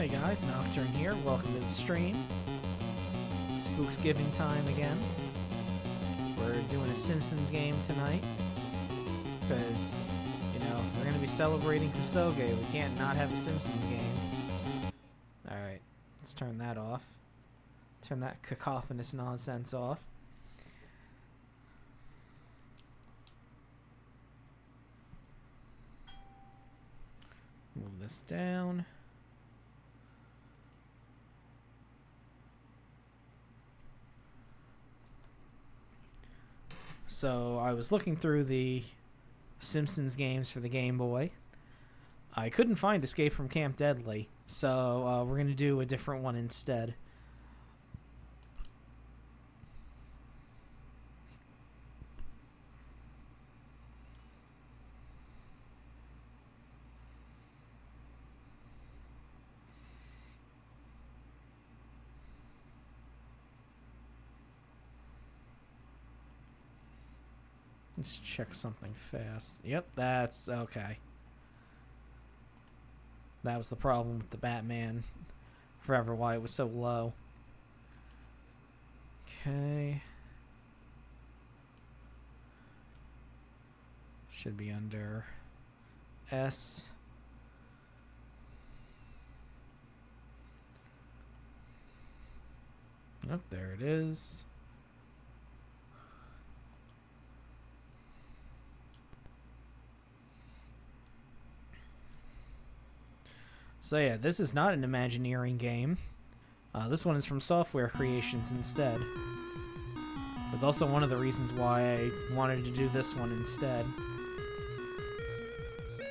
Hey guys, Nocturne here. Welcome to the stream. It's Spooksgiving time again. We're doing a Simpsons game tonight because, you know, we're going to be celebrating Kusoge. We can't not have a Simpsons game. Alright, let's turn that off. Turn that cacophonous nonsense off. Move this down. So I was looking through the Simpsons games for the Game Boy. I couldn't find Escape from Camp Deadly, so we're going to do a different one instead. Let's check something fast. Yep, that's okay. That was the problem with the Batman Forever, why it was so low. Okay. Should be under S. Yep, there it is. So yeah, this is not an Imagineering game. This one is from Software Creations instead. That's also one of the reasons why I wanted to do this one instead. Let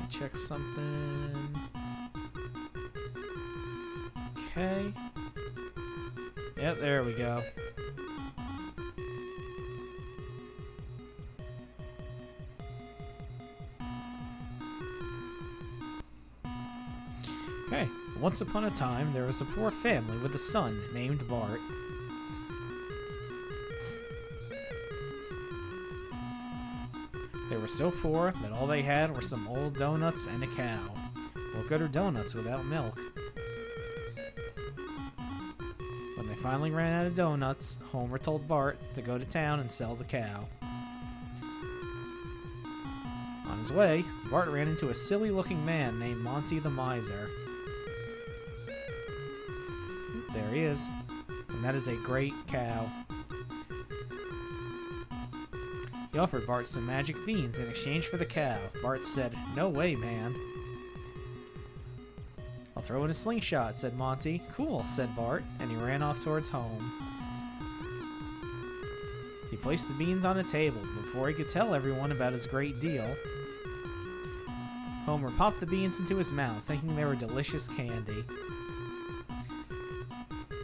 me check something. Okay. Yep, there we go. Okay, once upon a time, there was a poor family with a son named Bart. They were so poor that all they had were some old donuts and a cow. What good are donuts without milk? When they finally ran out of donuts, Homer told Bart to go to town and sell the cow. On his way, Bart ran into a silly-looking man named Monty the Miser. There he is. And that is a great cow. He offered Bart some magic beans in exchange for the cow. Bart said, "No way, man." "I'll throw in a slingshot," said Monty. "Cool," said Bart, and he ran off towards home. He placed the beans on a table before he could tell everyone about his great deal. Homer popped the beans into his mouth, thinking they were delicious candy.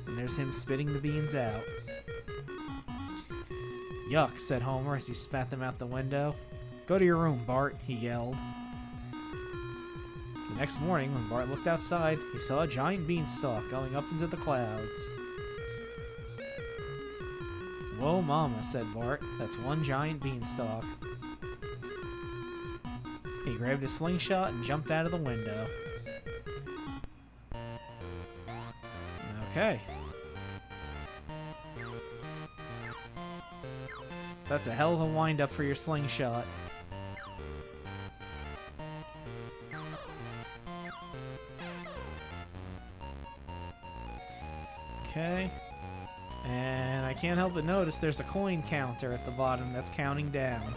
And there's him spitting the beans out. "Yuck," said Homer as he spat them out the window. "Go to your room, Bart," he yelled. The next morning, when Bart looked outside, he saw a giant beanstalk going up into the clouds. "Whoa, mama," said Bart. "That's one giant beanstalk." He grabbed his slingshot and jumped out of the window. Okay. That's a hell of a wind-up for your slingshot. Okay. And I can't help but notice there's a coin counter at the bottom that's counting down.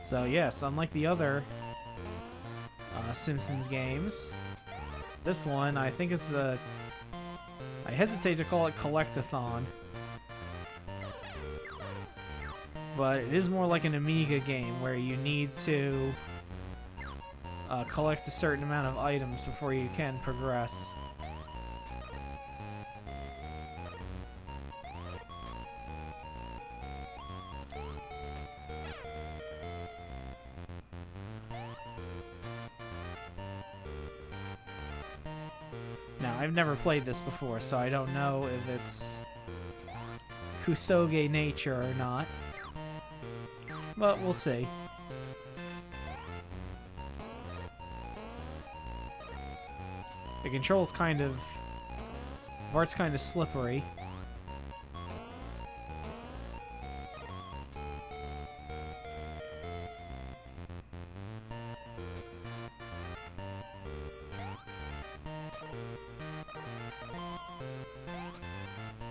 So yes, unlike the other Simpsons games, this one I think is a... I hesitate to call it collectathon, but it is more like an Amiga game where you need to collect a certain amount of items before you can progress. Now, I've never played this before, so I don't know if it's kusoge nature or not. But we'll see. The control's kind of... Bart's kind of slippery.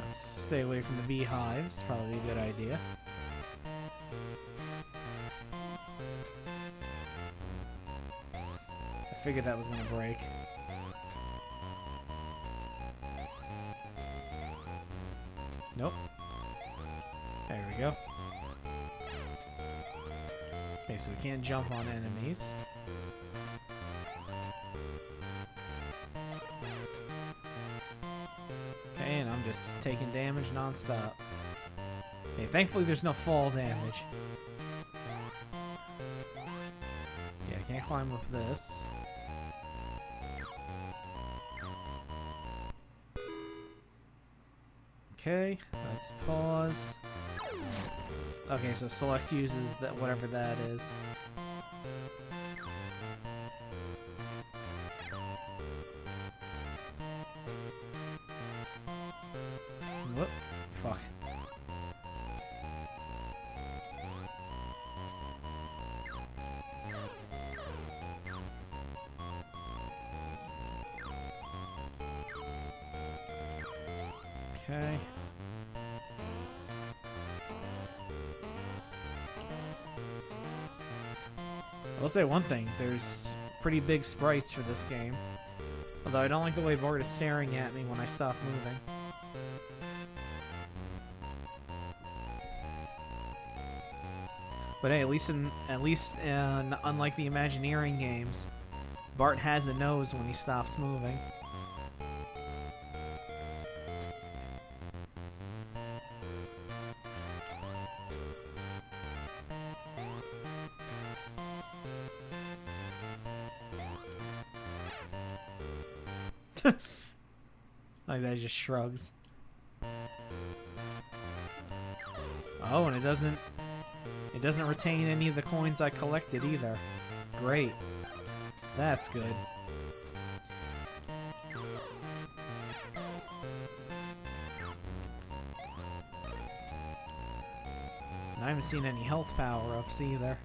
Let's stay away from the beehives. Probably a good idea. I figured that was going to break. Nope. There we go. Okay, so we can't jump on enemies. Okay, and I'm just taking damage non-stop. Okay, thankfully there's no fall damage. Yeah, I can't climb up this. Okay, let's pause. Okay, so select uses that whatever that is. Whoop. Fuck. Okay. I will say one thing, there's pretty big sprites for this game. Although I don't like the way Bart is staring at me when I stop moving. But hey, at least unlike the Imagineering games, Bart has a nose when he stops moving. Like that, just shrugs. Oh, and it doesn't retain any of the coins I collected either. Great. That's good. And I haven't seen any health power-ups either.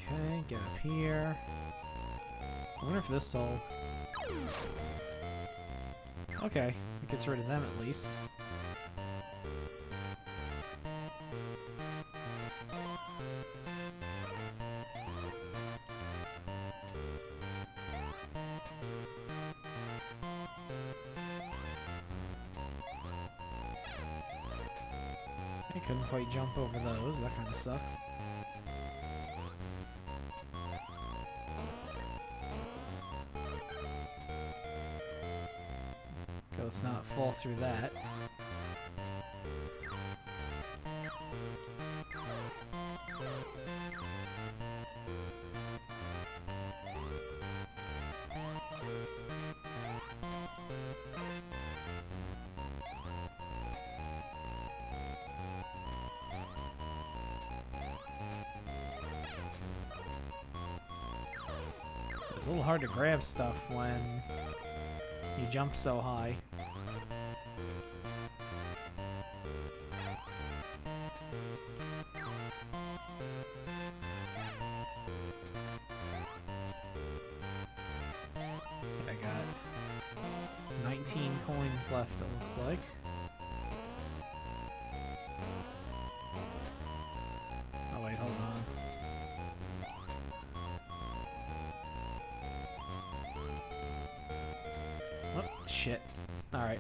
Okay, get up here. I wonder if this soul... Okay, it gets rid of them at least. I couldn't quite jump over those, that kind of sucks. Okay, let's not fall through that. It's a little hard to grab stuff when you jump so high. I got 19 coins left, it looks like. Oh wait, hold on. Oh, shit. Alright.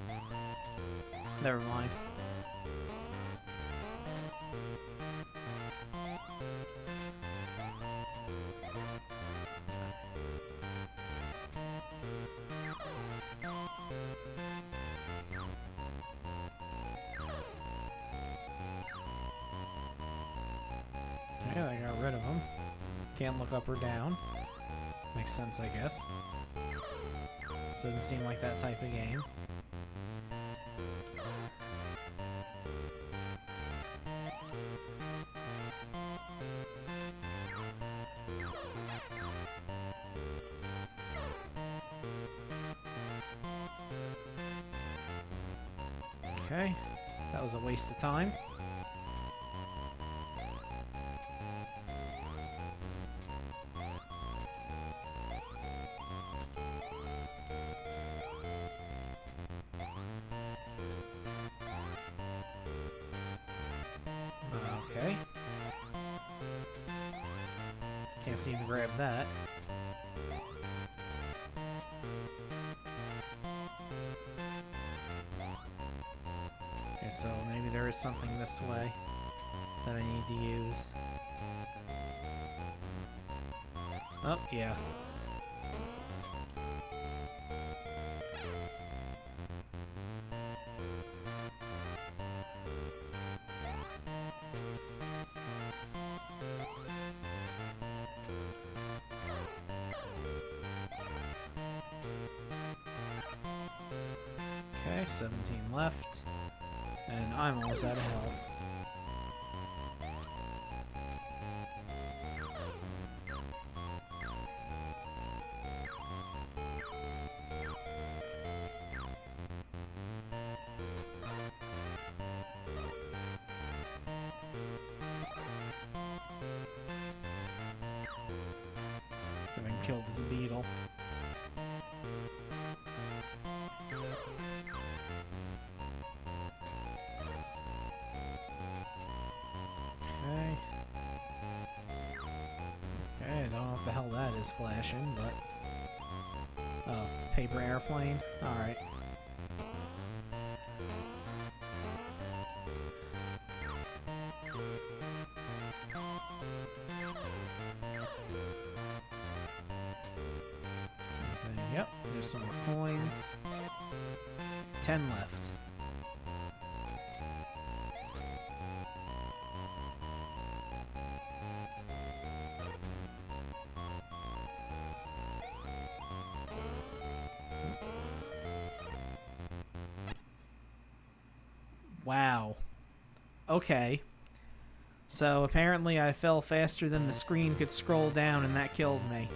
Never mind. Can't look up or down. Makes sense, I guess. This doesn't seem like that type of game. Okay, that was a waste of time. Okay. Can't seem to grab that. Okay, so maybe there is something this way that I need to use. Oh, yeah. Okay, 17 left. And I'm almost out of health. So I can kill this beetle. Okay. Okay, I don't know what the hell that is flashing, but... Oh, paper airplane? Alright. Yep, there's some more coins. 10 left. Wow. Okay. So apparently I fell faster than the screen could scroll down and that killed me.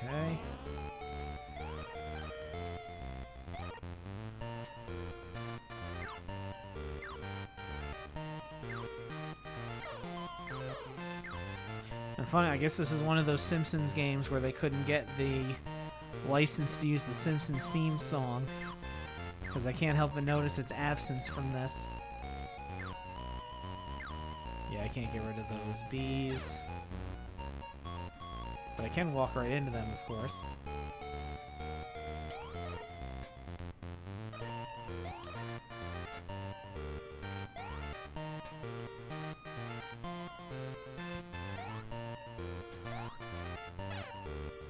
Okay. And funny, I guess this is one of those Simpsons games where they couldn't get the license to use the Simpsons theme song, because I can't help but notice its absence from this. Yeah, I can't get rid of those bees. But I can walk right into them, of course.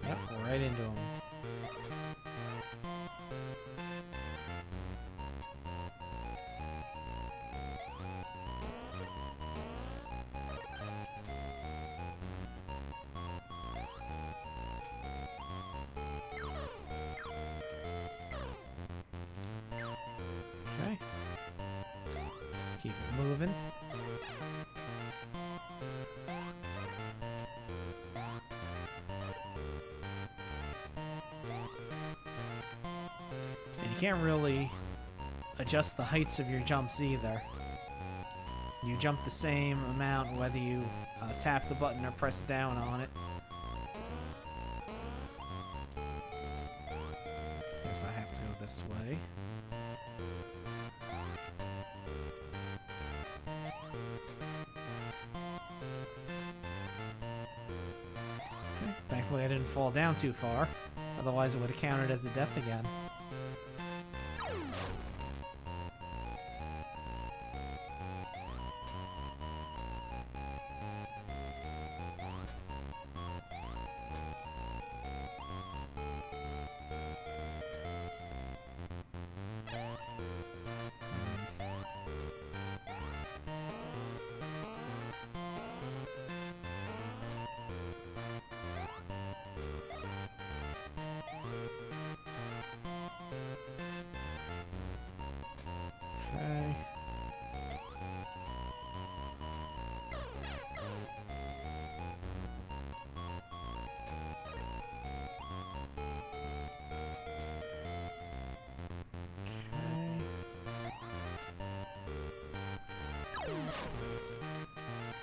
Yep, right into them. Okay. Let's keep it moving. And you can't really adjust the heights of your jumps either. You jump the same amount whether you tap the button or press down on it. Guess I have to go this way. Okay. Thankfully I didn't fall down too far, otherwise it would have counted as a death again.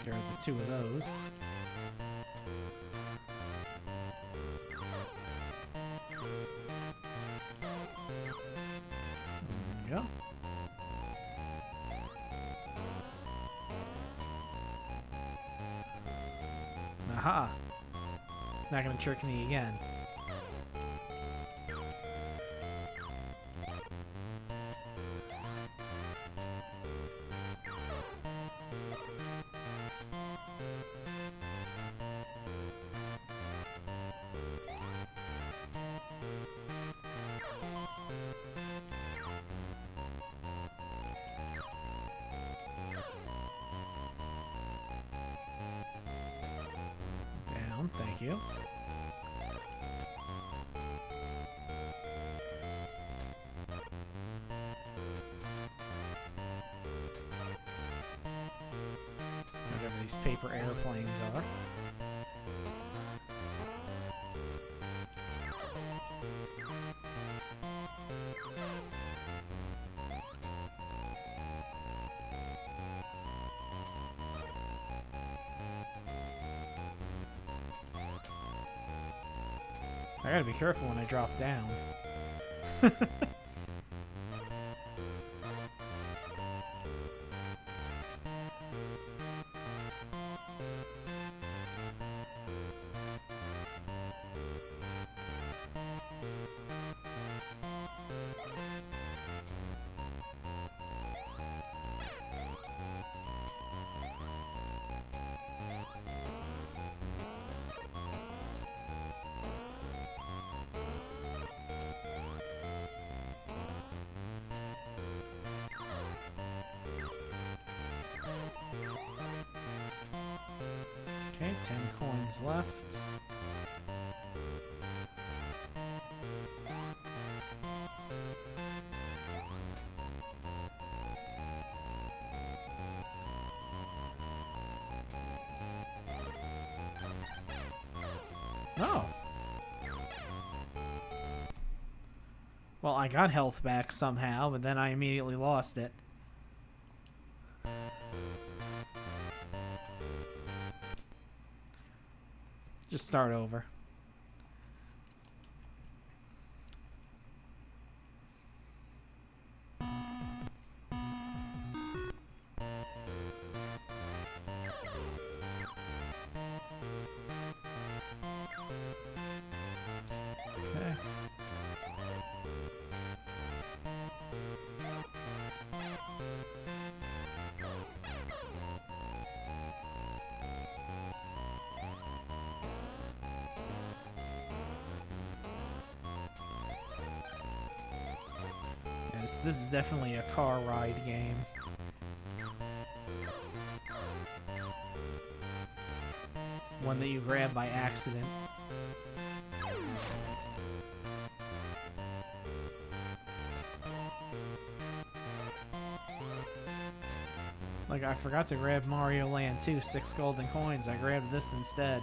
There are the two of those. There we go. Aha! Not gonna trick me again. Down, thank you. Whatever these paper airplanes are. I gotta be careful when I drop down. Okay, 10 coins left. Oh. Well, I got health back somehow, but then I immediately lost it. Just start over. Okay. This is definitely a car ride game. One that you grab by accident. Like, I forgot to grab Mario Land 2, 6 golden coins. I grabbed this instead.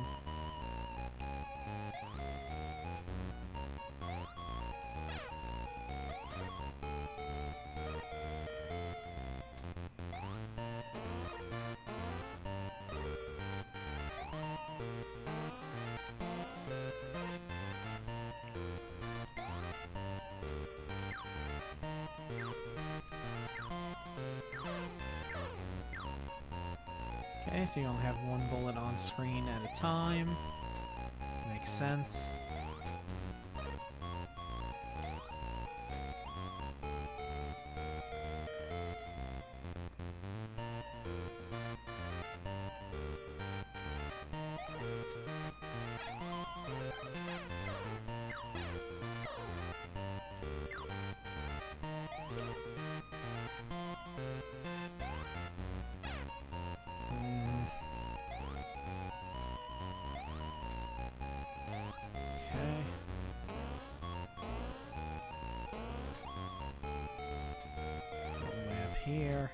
Okay, so you only have one bullet on screen at a time. Makes sense. Here.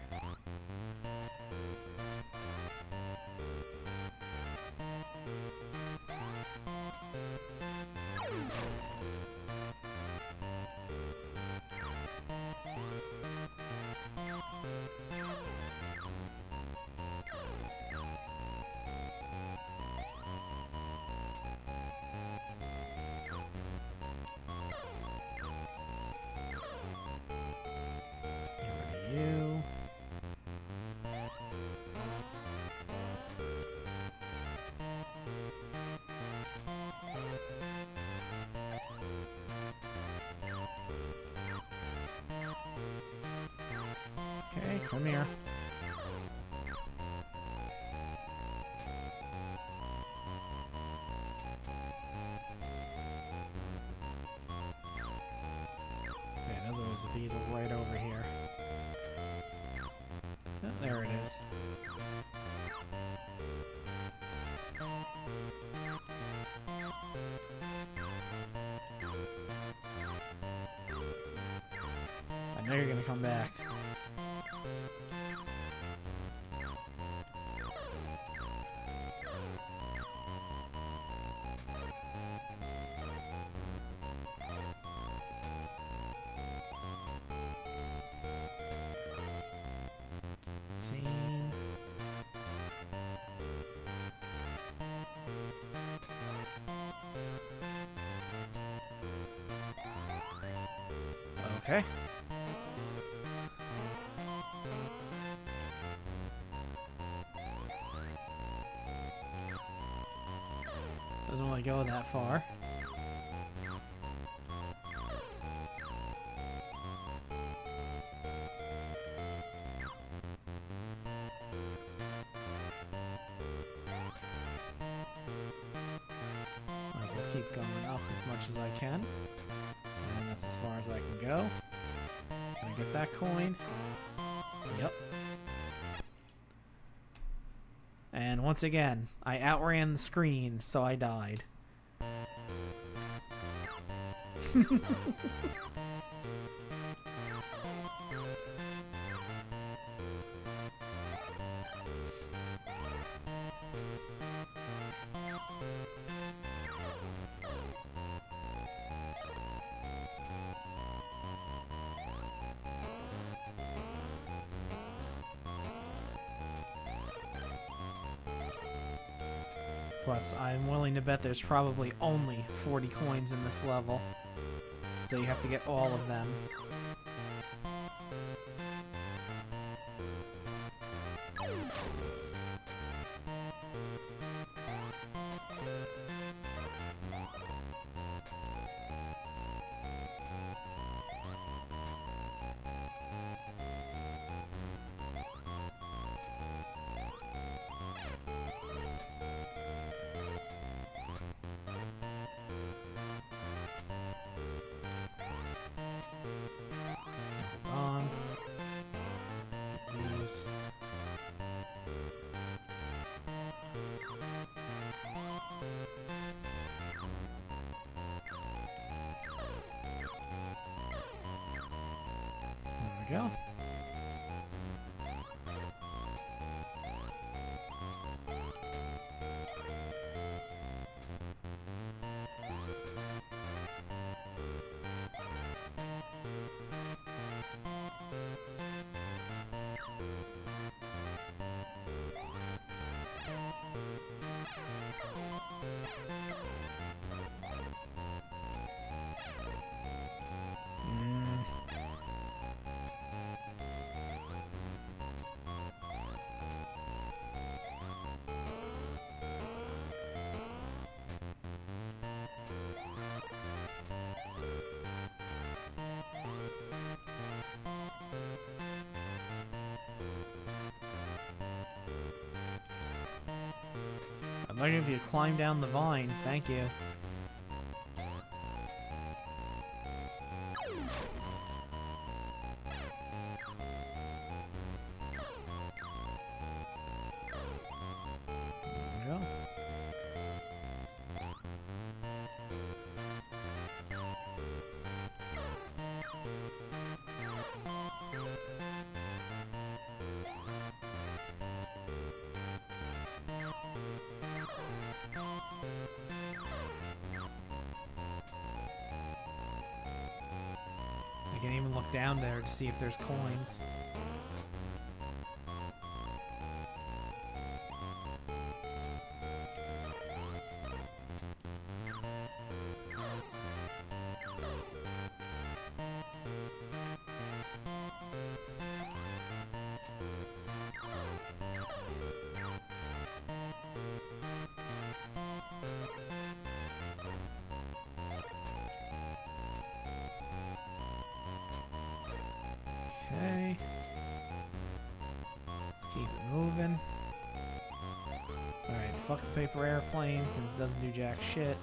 come here. Okay, in other words, it'd be right over here. Oh, there it is. I know you're gonna come back. Okay. Doesn't want to go that far. Might as well keep going up as much as I can. And that's as far as I can go. Can I get that coin? Yep. And once again, I outran the screen, so I died. Plus, I'm willing to bet there's probably only 40 coins in this level. So you have to get all of them. Go. I'd like it if you climb down the vine. Thank you. There we go. I can even look down there to see if there's coins. Okay. Keep it moving. Alright, fuck the paper airplane since it doesn't do jack shit.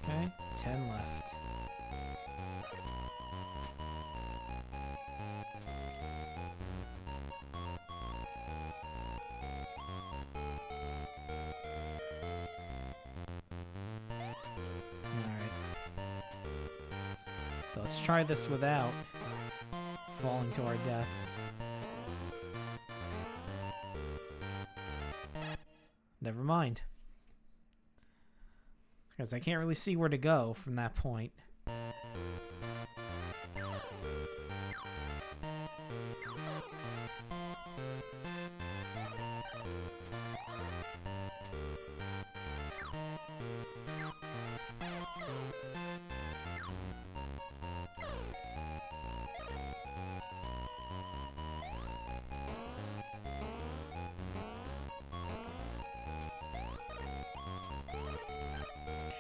Okay, 10 left. Alright. So let's try this without falling to our deaths. Never mind. Because I can't really see where to go from that point.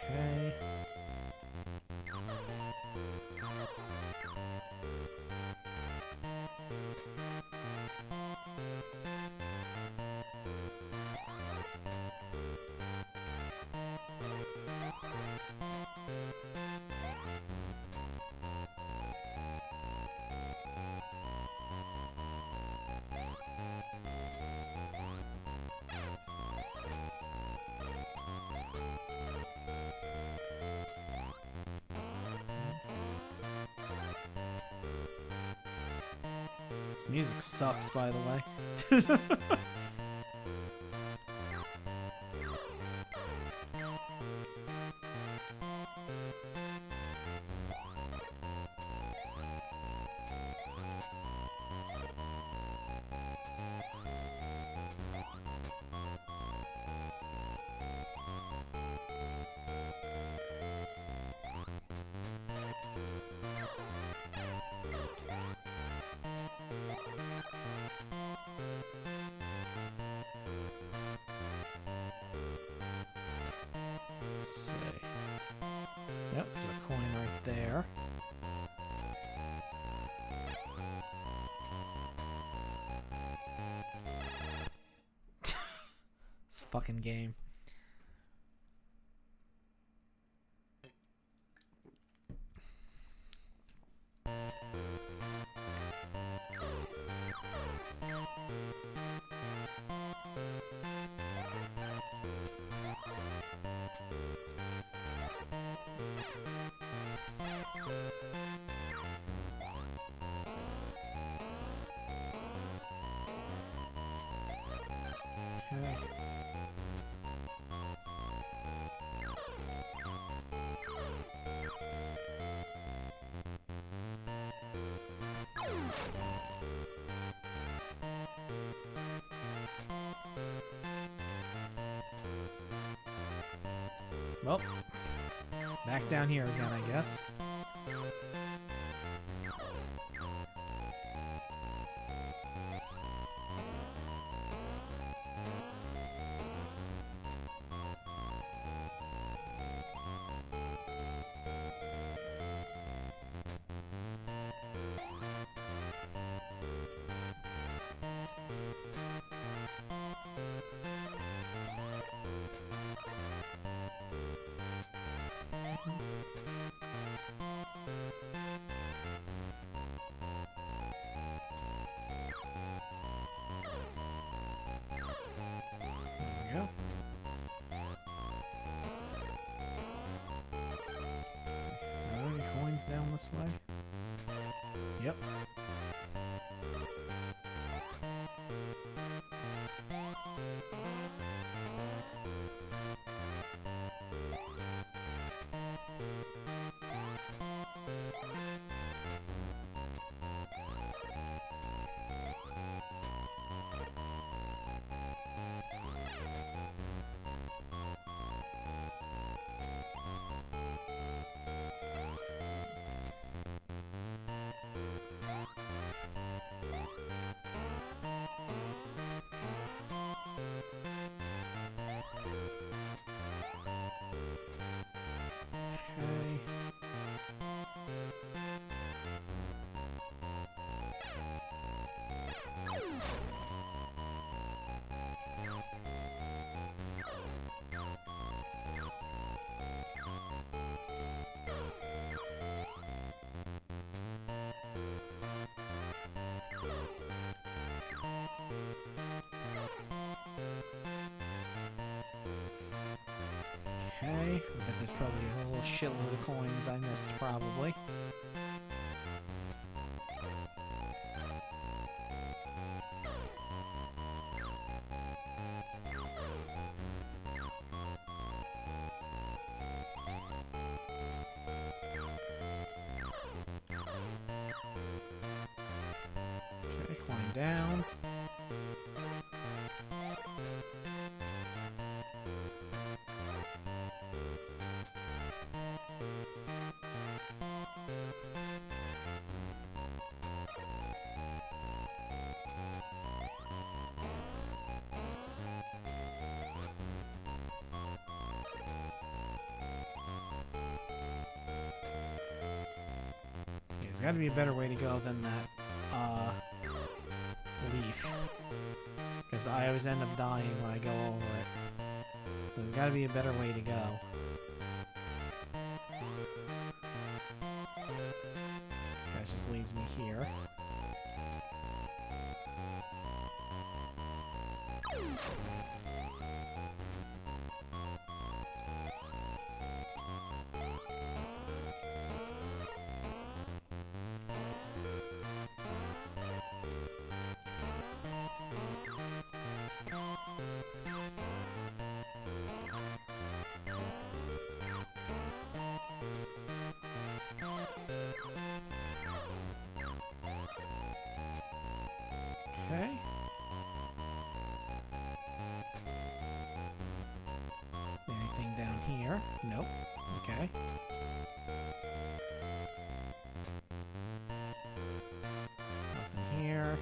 Okay. This music sucks, by the way. Let's see. Yep, there's a coin right there. This fucking game. Okay. Well, back down here again, I guess. There we go. Are there any coins down this way? Yep. Okay, but there's probably a whole shitload of coins I missed, probably. Okay, climb down. There's got to be a better way to go than that leaf, because I always end up dying when I go over it. So there's got to be a better way to go. That just leads me here. Okay. Anything down here? Nope. Okay. Nothing here.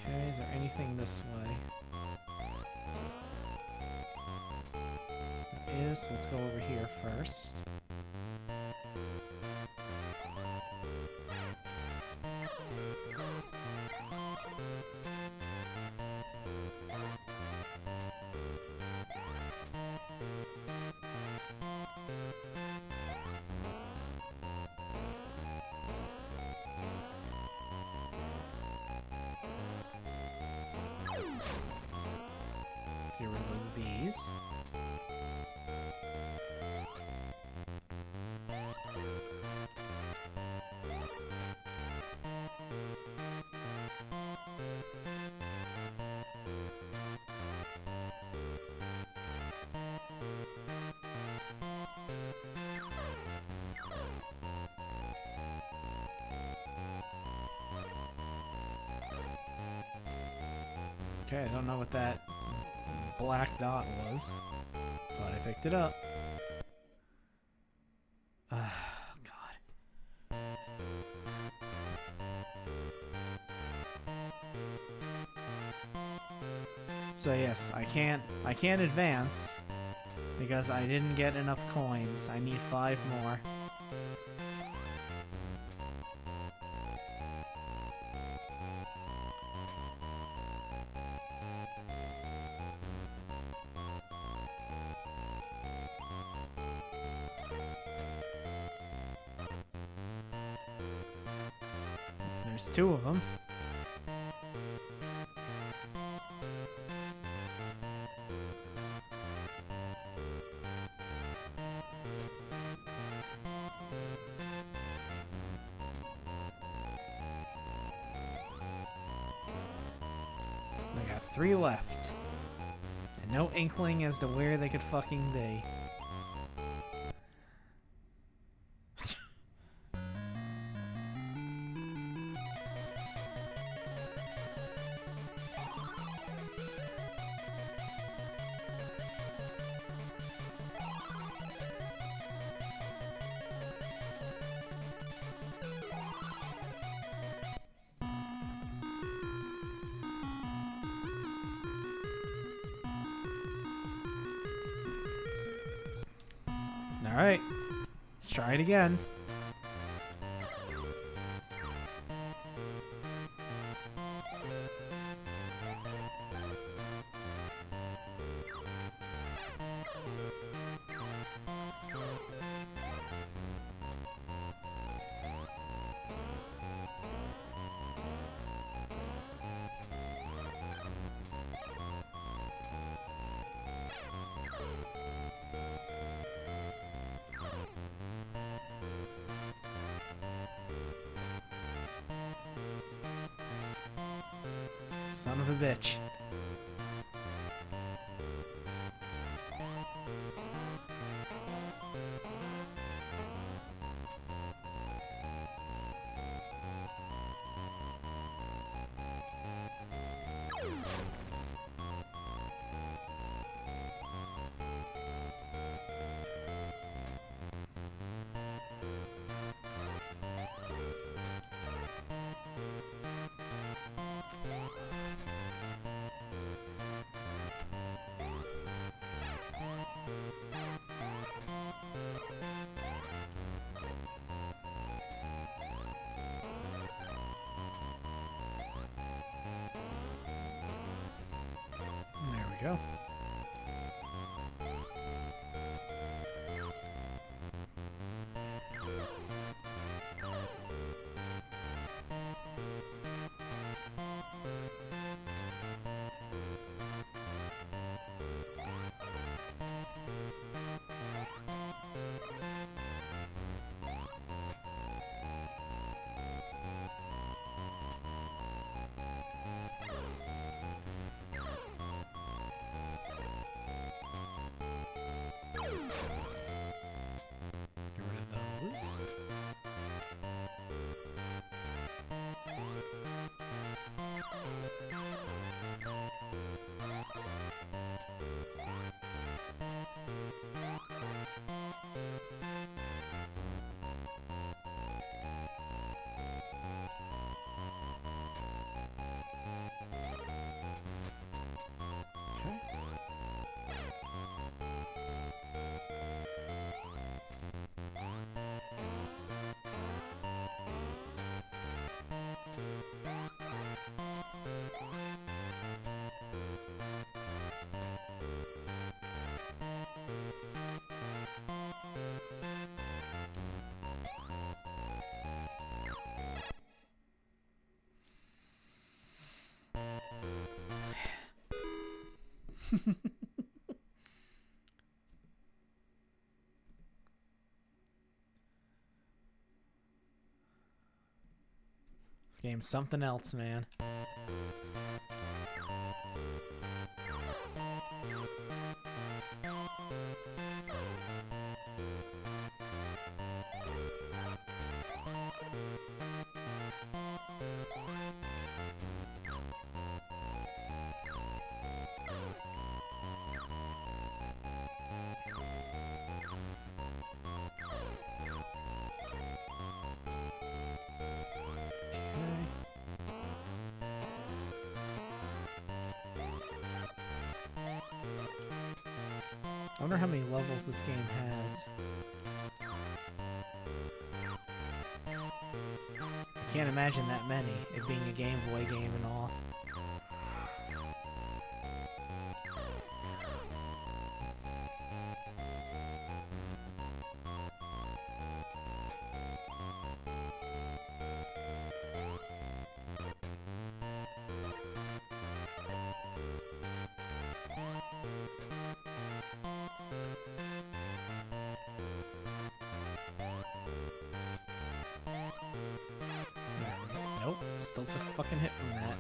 Okay, is there anything this way? There is. Let's go over here first. Get rid of those bees. Okay, I don't know what that black dot was, but I picked it up. God. So yes, I can't advance because I didn't get enough coins. I need 5 more. There's 2 of them. I got 3 left. And no inkling as to where they could fucking be. Alright, let's try it again. Son of a bitch. There we go. Get rid of those. This game's something else, man. I wonder how many levels this game has. I can't imagine that many, it being a Game Boy game and all. Nope, still took a fucking hit from that.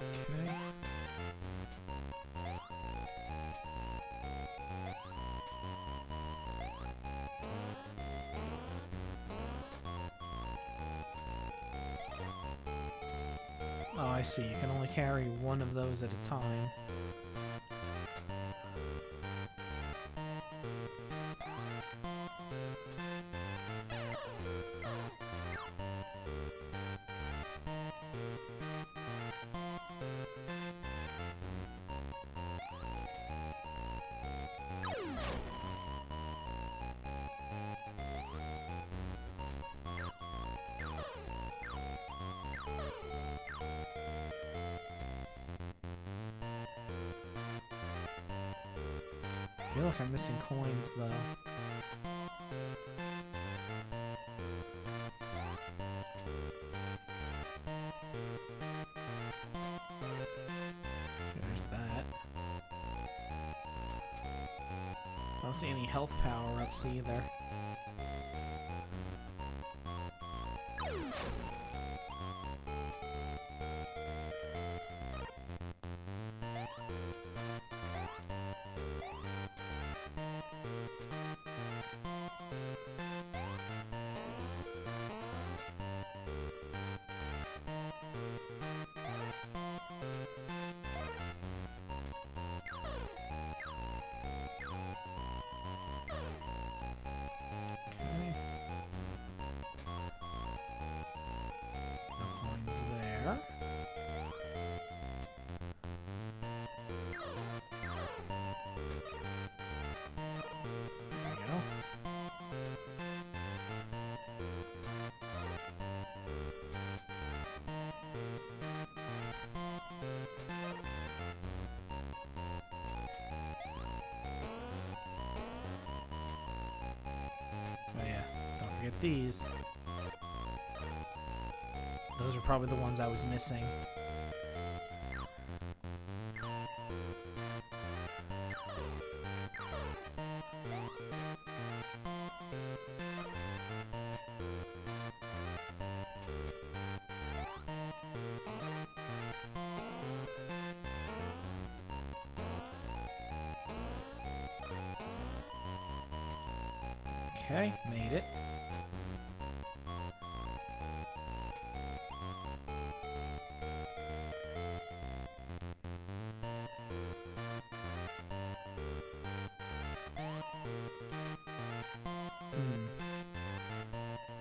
Okay. Oh, I see. You can only carry one of those at a time. I feel like I'm missing coins, though. There's that. I don't see any health power-ups either. There. There we go. Oh yeah, don't forget these. Those are probably the ones I was missing. Okay, made it.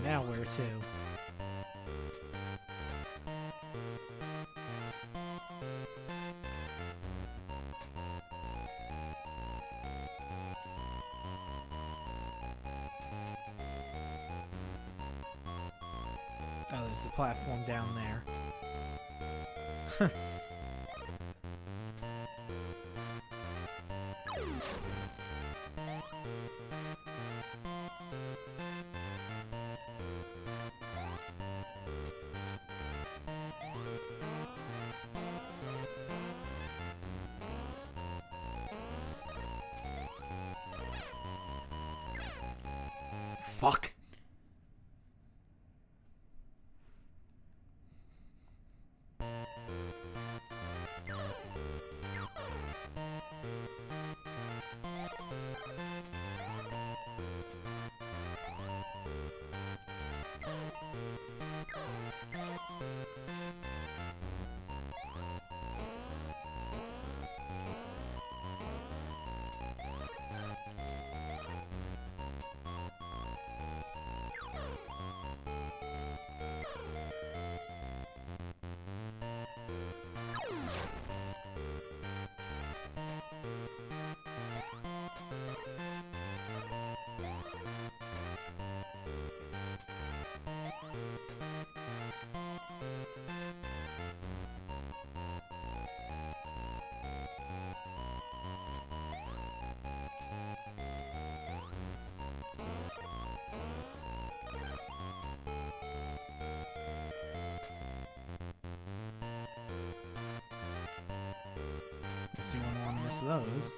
Now where to? Oh, there's the platform down there. Fuck. Guess you wouldn't want to miss those.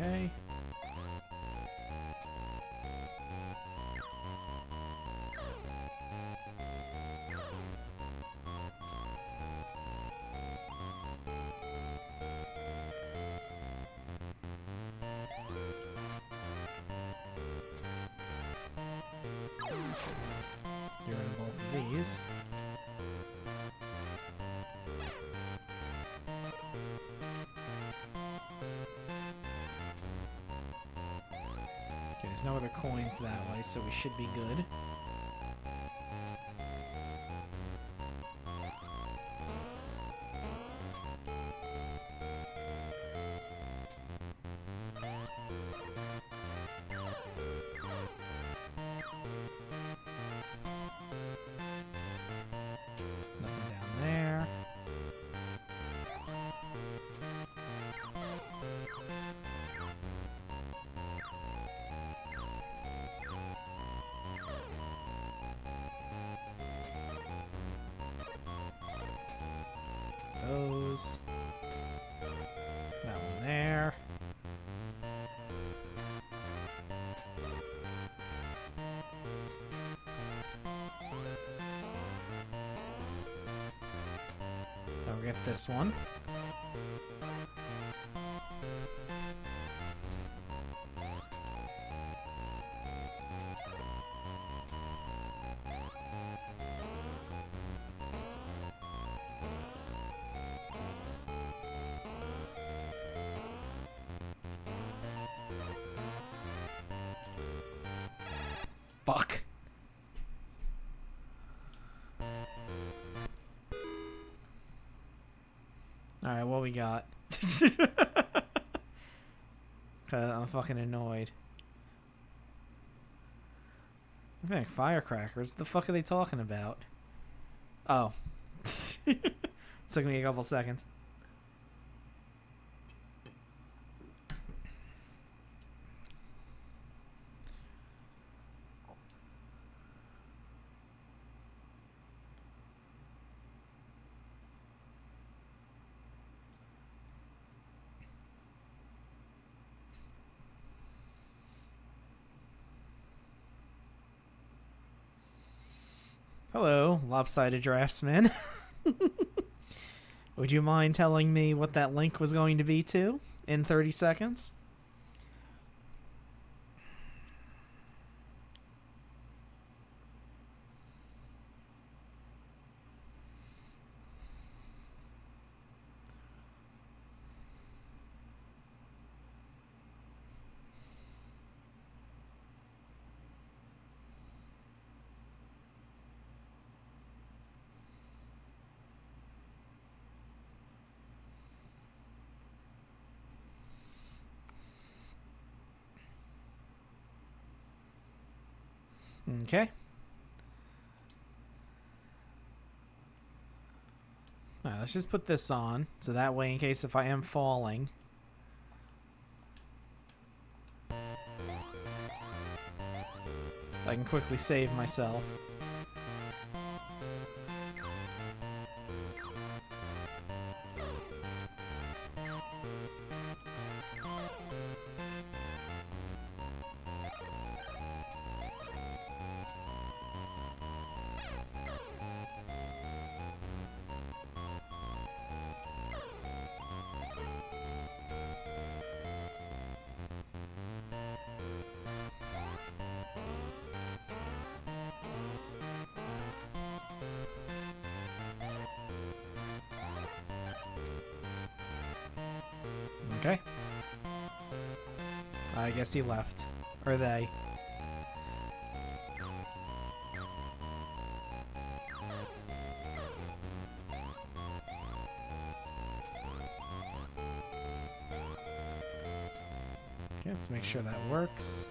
Okay. Get rid of both of these. Okay, there's no other coins that way, so we should be good. Nothing down there. Those. That one there. Now we'll get this one. Fuck. Alright, what we got? I'm fucking annoyed. I think firecrackers. What the fuck are they talking about? Oh. Took me a couple seconds. Hello, lopsided draftsman. Would you mind telling me what that link was going to be to in 30 seconds? Okay. Alright, let's just put this on, so that way in case if I am falling. I can quickly save myself. Okay. I guess he left. Or they. Okay, let's make sure that works.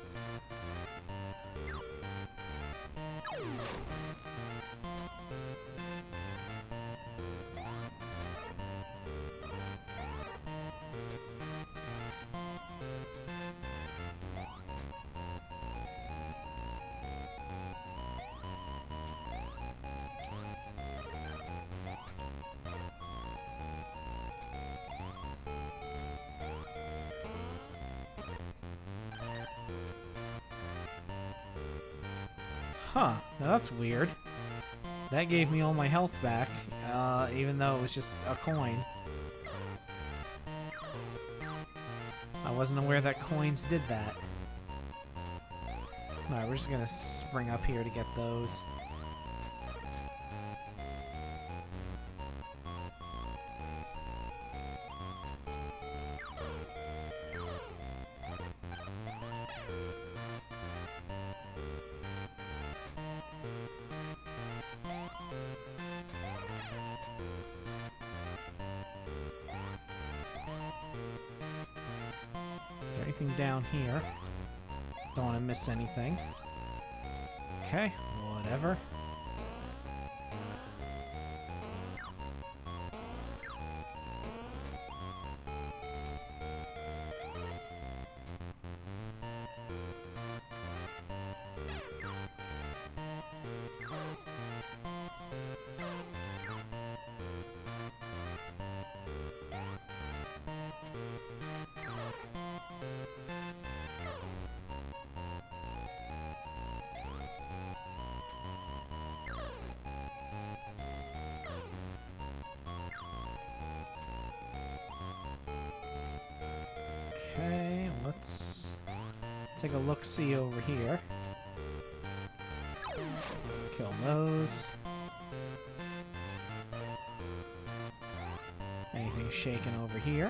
Huh, now that's weird. That gave me all my health back, even though it was just a coin. I wasn't aware that coins did that. Alright, we're just gonna spring up here to get those. Is there anything down here? Don't want to miss anything. Okay, whatever. Okay, let's take a look-see over here. Kill those. Anything shaking over here?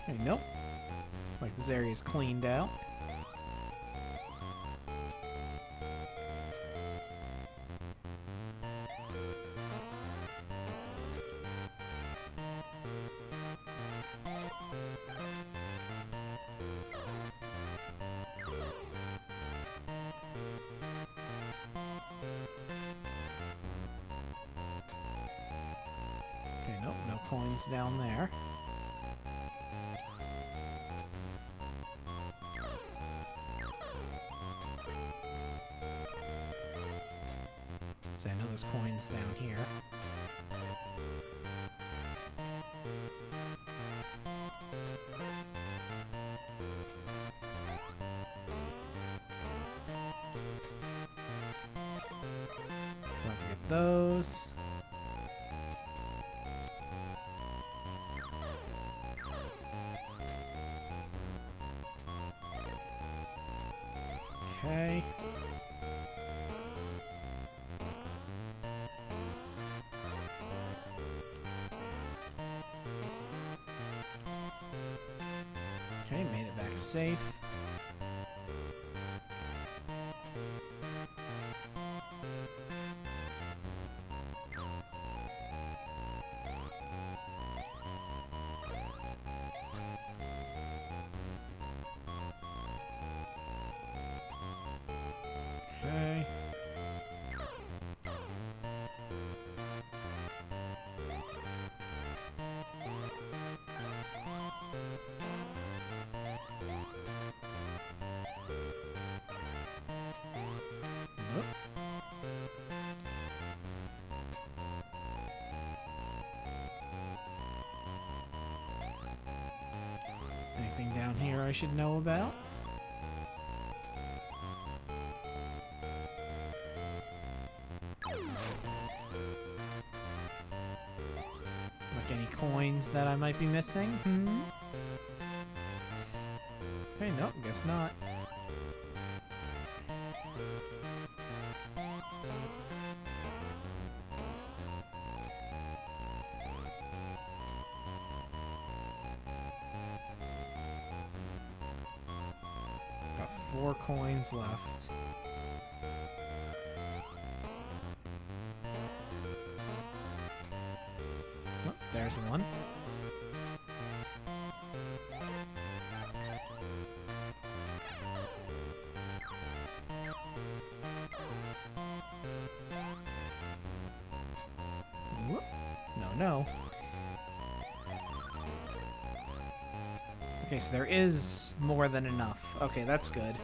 Okay, nope. Like this area's cleaned out. Okay, nope, no coins down there. So I know there's coins down here. Don't forget those. Okay. Okay, made it back safe. Okay. Nope. Anything down here I should know about? Like any coins that I might be missing? Okay, nope, guess not. Got 4 coins left. Oh, there's one. Whoop. No. Okay, so there is more than enough. Okay, that's good.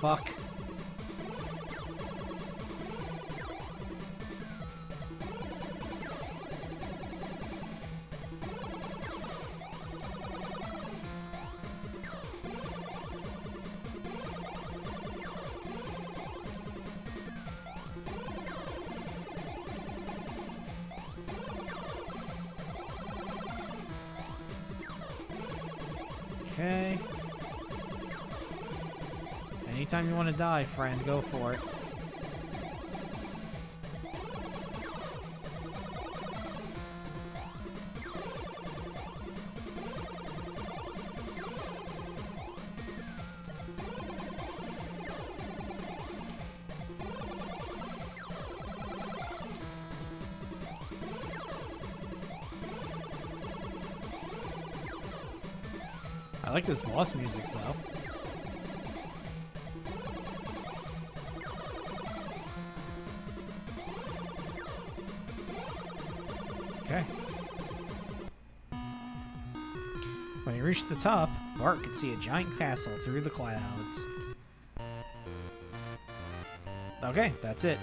fuck? Okay. Anytime you want to die, friend, go for it. I like this boss music, though. Okay. When he reached the top, Bart could see a giant castle through the clouds. Okay, that's it.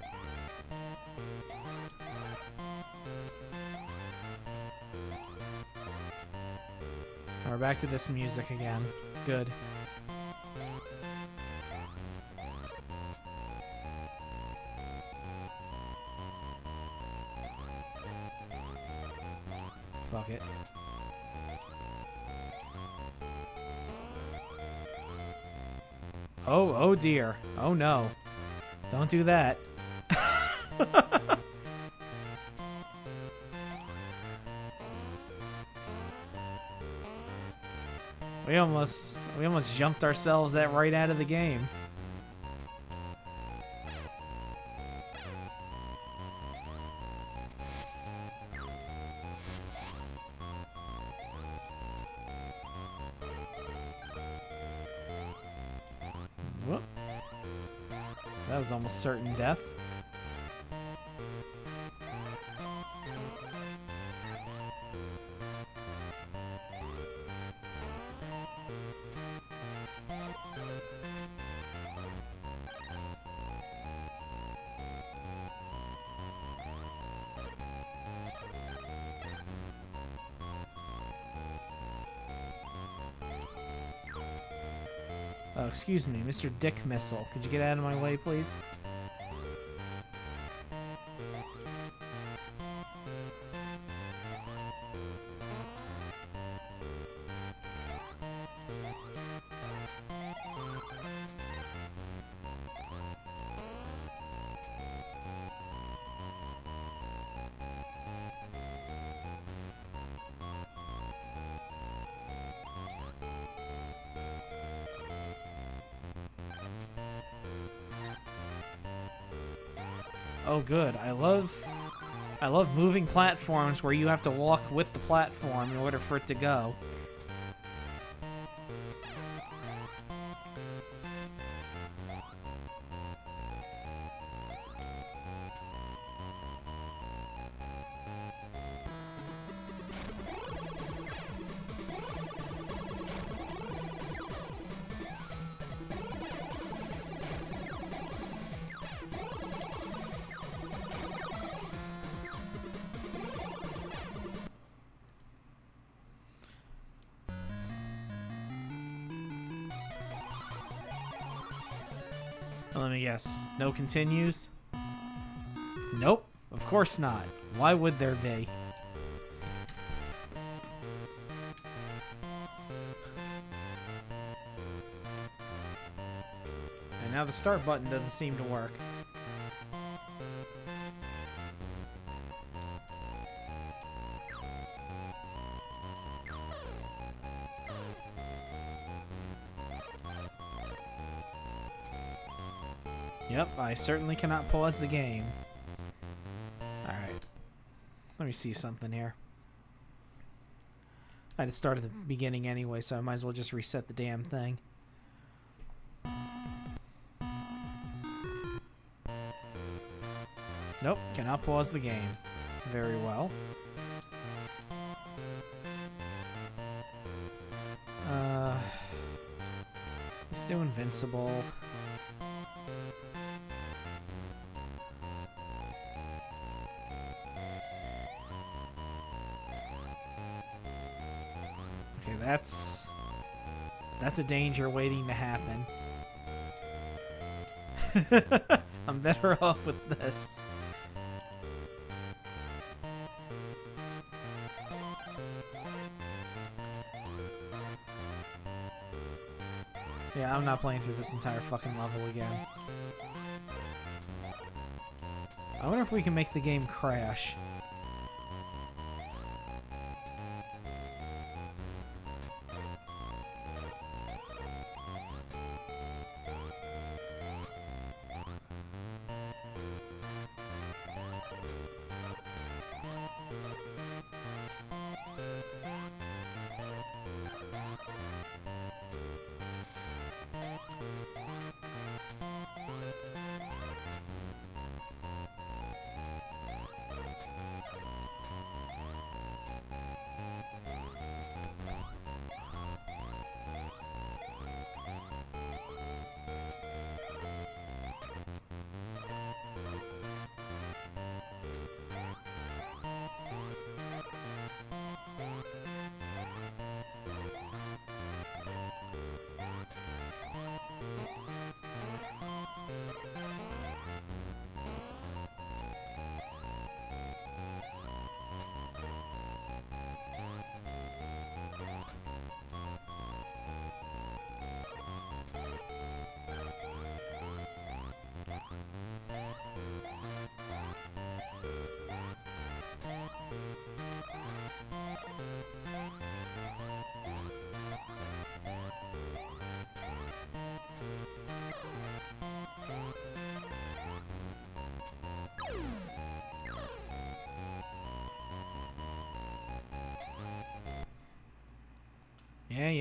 We're back to this music again. Good. Fuck it. Oh dear. Oh no. Don't do that. We almost jumped ourselves that right out of the game. Whoop. That was almost certain death. Excuse me, Mr. Dick Missile. Could you get out of my way, please? Oh, good. I love moving platforms where you have to walk with the platform in order for it to go. Let me guess. No continues? Nope. Of course not. Why would there be? And now the start button doesn't seem to work. Yep, I certainly cannot pause the game. Alright. Let me see something here. I had to start at the beginning anyway, so I might as well just reset the damn thing. Nope, cannot pause the game. Very well. Let's do invincible. that's a danger waiting to happen. I'm better off with this. Yeah, I'm not playing through this entire fucking level again. I wonder if we can make the game crash.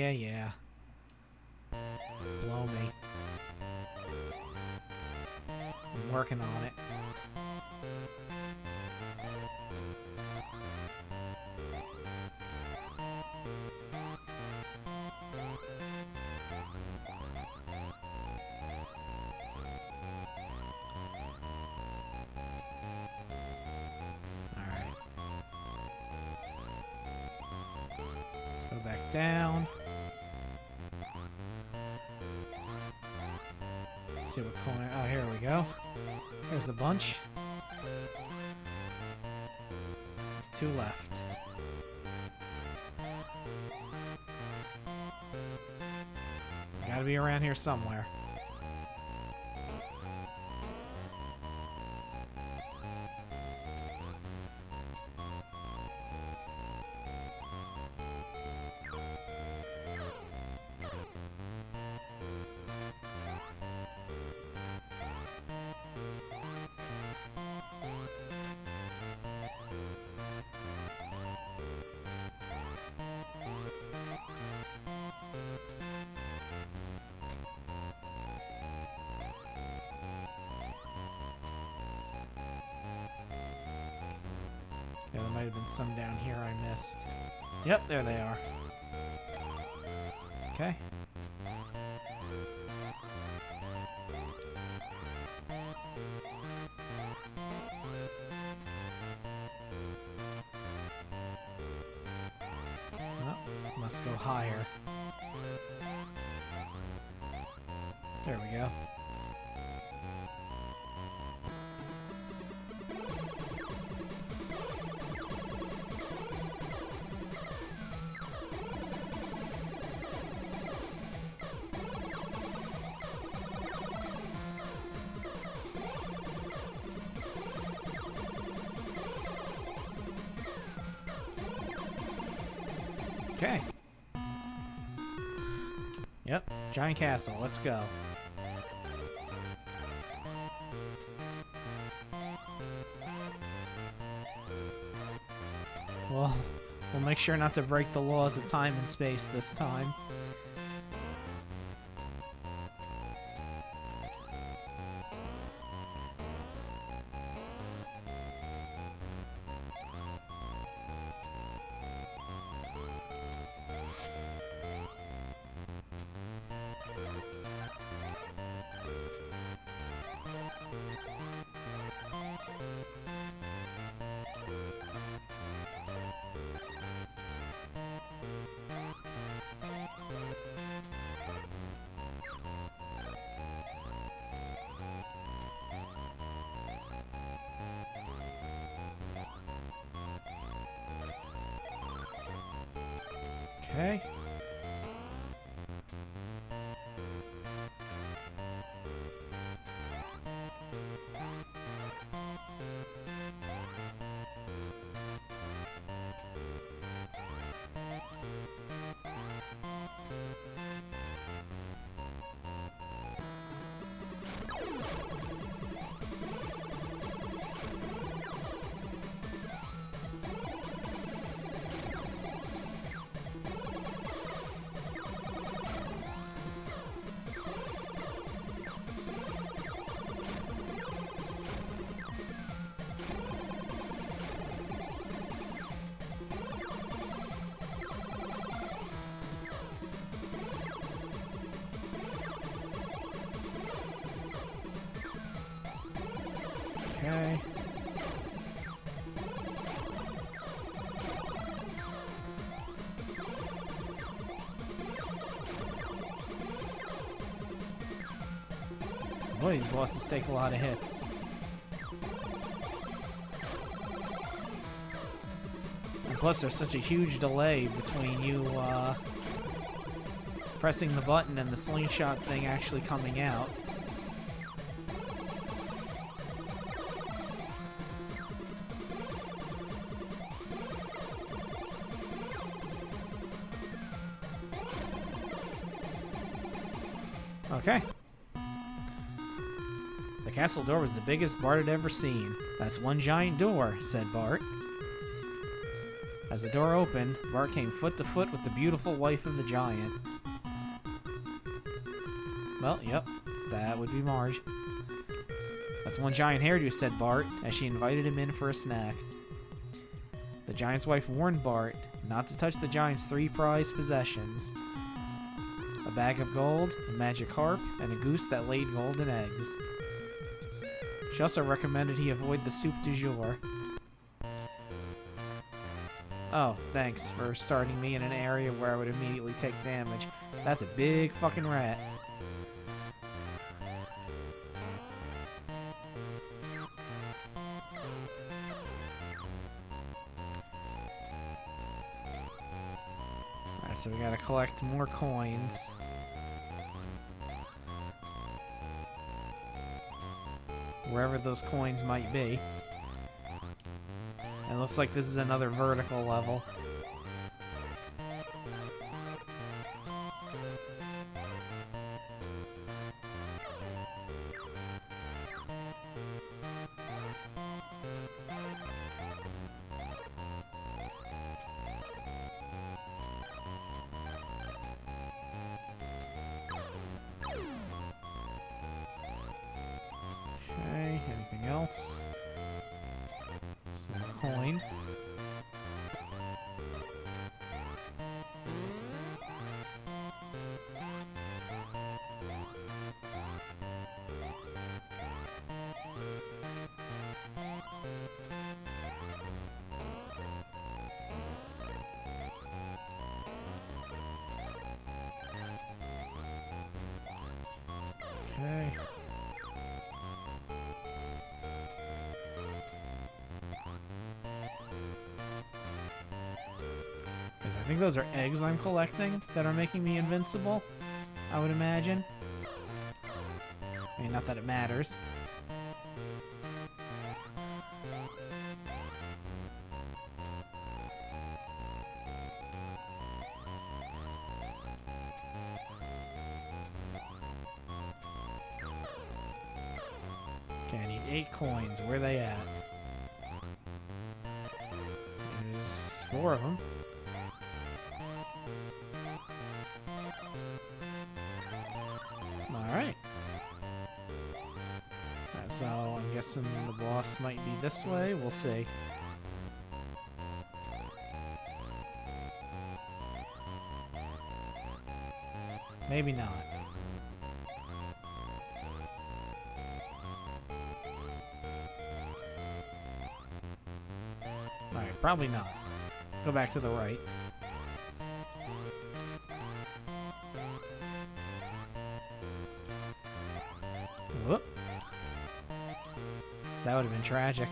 Yeah. Blow me. I'm working on it. Alright. Let's go back down. See what corner. Oh, here we go. There's a bunch. 2 left. Gotta be around here somewhere. Yeah, there might have been some down here I missed. Yep, there they are. Okay. Oh, must go higher. There we go. Okay. Yep, giant castle. Let's go. Well, we'll make sure not to break the laws of time and space this time. Okay. Okay. Boy, these bosses take a lot of hits. And plus, there's such a huge delay between you pressing the button and the slingshot thing actually coming out. Okay. The castle door was the biggest Bart had ever seen. That's one giant door, said Bart. As the door opened, Bart came foot to foot with the beautiful wife of the giant. Well, yep, that would be Marge. That's one giant hairdo, said Bart, as she invited him in for a snack. The giant's wife warned Bart not to touch the giant's 3 prized possessions: a bag of gold, a magic harp, and a goose that laid golden eggs. She also recommended he avoid the soup du jour. Oh, thanks for starting me in an area where I would immediately take damage. That's a big fucking rat. Alright, so we gotta collect more coins. Wherever those coins might be. It looks like this is another vertical level. Okay, anything else? Some coin. Okay. I think those are eggs I'm collecting that are making me invincible, I would imagine. I mean, not that it matters. Okay, I need 8 coins. Where are they at? There's 4 of them. Alright. Alright, so I'm guessing the boss might be this way. We'll see. Maybe not. Alright, probably not. Let's go back to the right. Whoop. That would have been tragic.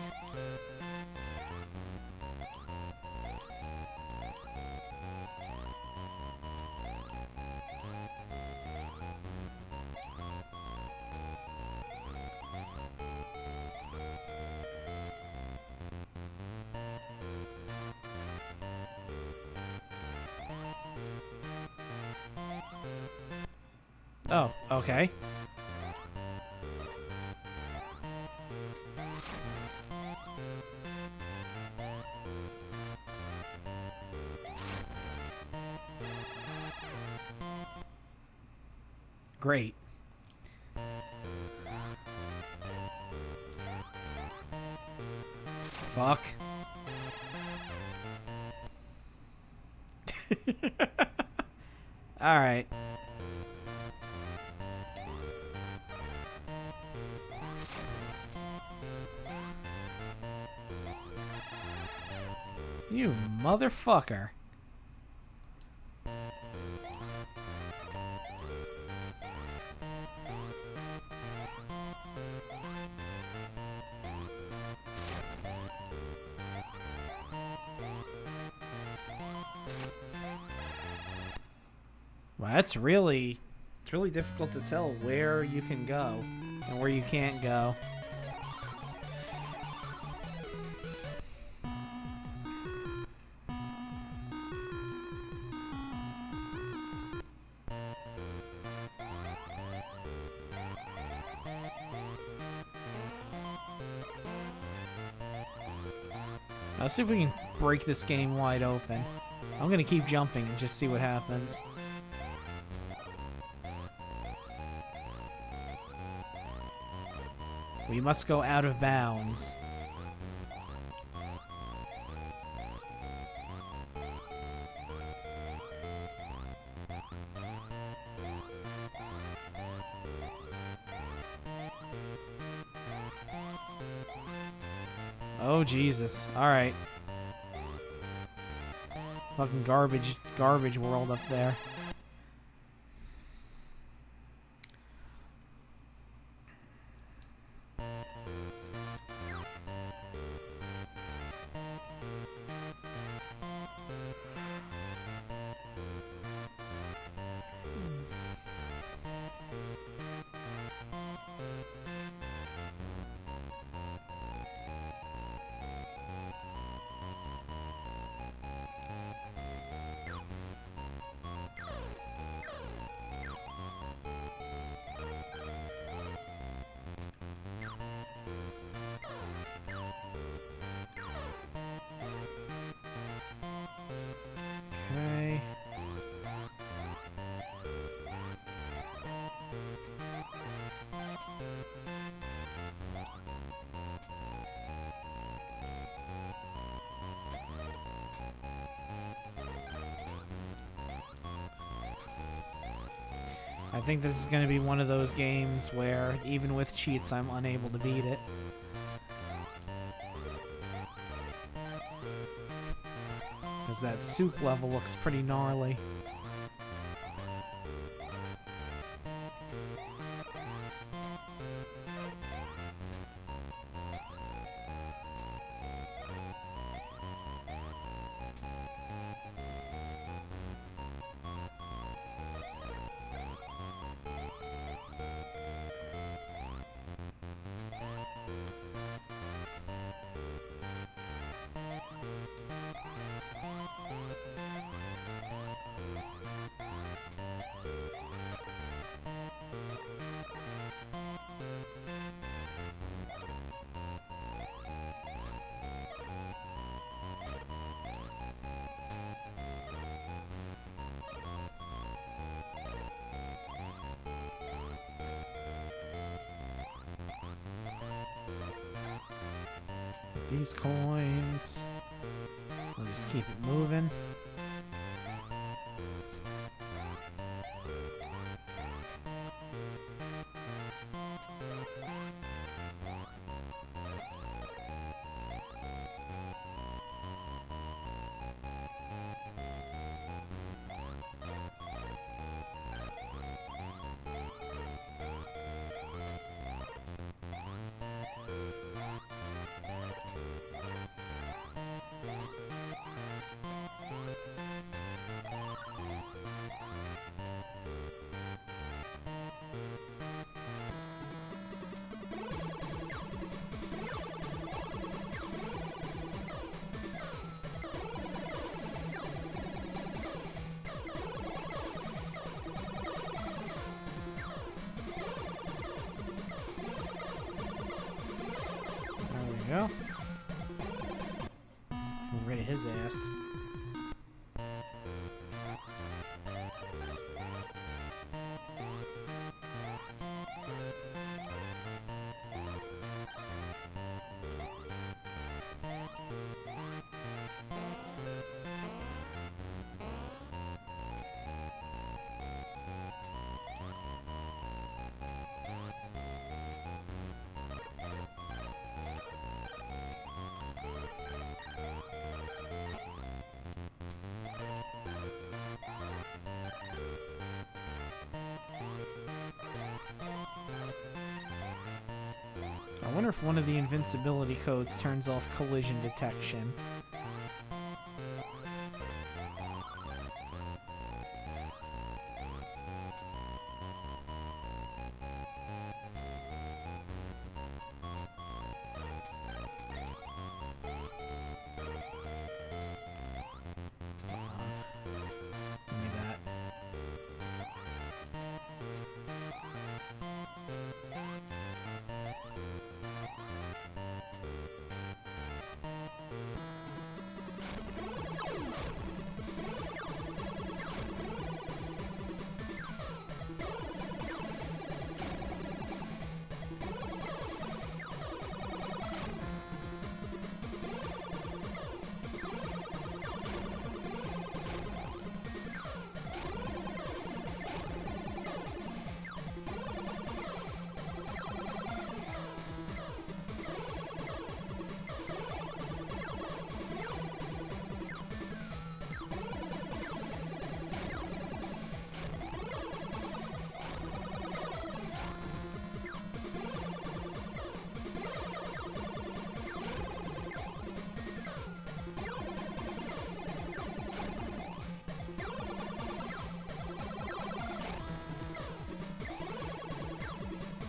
Oh, okay. Great. Fuck. Alright. You motherfucker. Wow, it's really difficult to tell where you can go and where you can't go. Let's see if we can break this game wide open. I'm gonna keep jumping and just see what happens. We must go out of bounds. Oh, Jesus. Alright. Fucking garbage world up there. Okay. I think this is going to be one of those games where, even with cheats, I'm unable to beat it. Because that soup level looks pretty gnarly. These coins. We'll just keep it moving. rid of his ass. I wonder if one of the invincibility codes turns off collision detection. Give me that.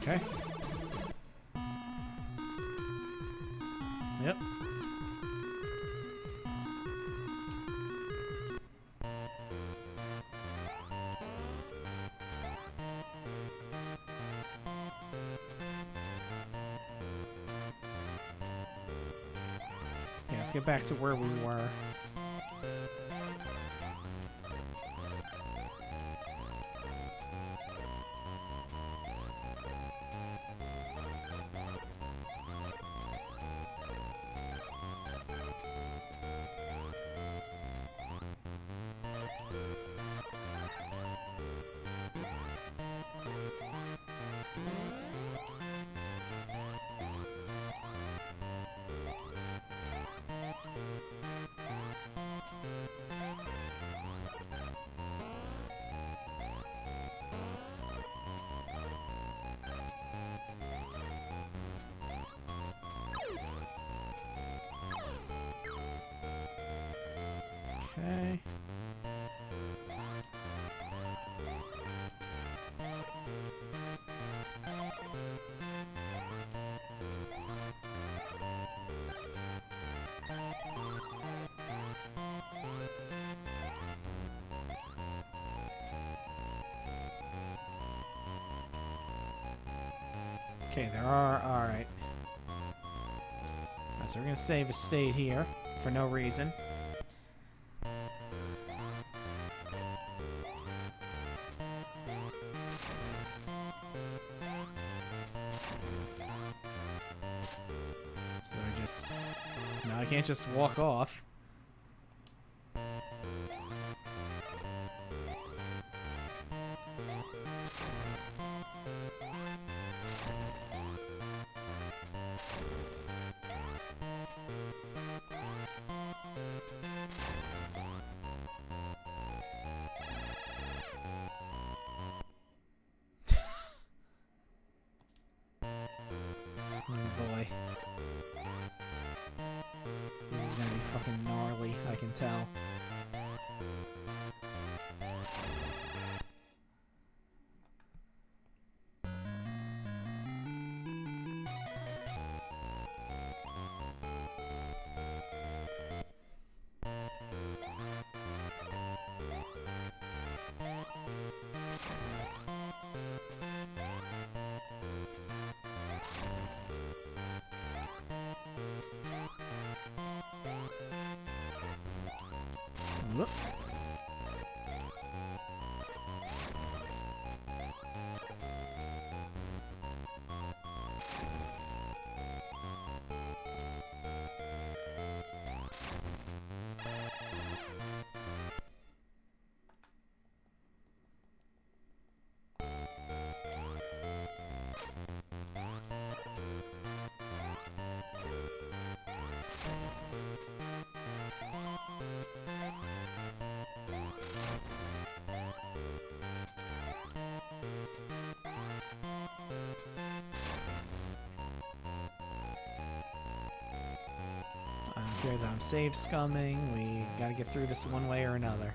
Okay. Yep. Yeah, let's get back to where we were. Okay. Okay, there are... Alright. So we're gonna save a state here for no reason. So I just... No, I can't just walk off. Oh boy. This is gonna be fucking gnarly, I can tell. Whoop. I don't care that I'm save scumming. We gotta get through this one way or another.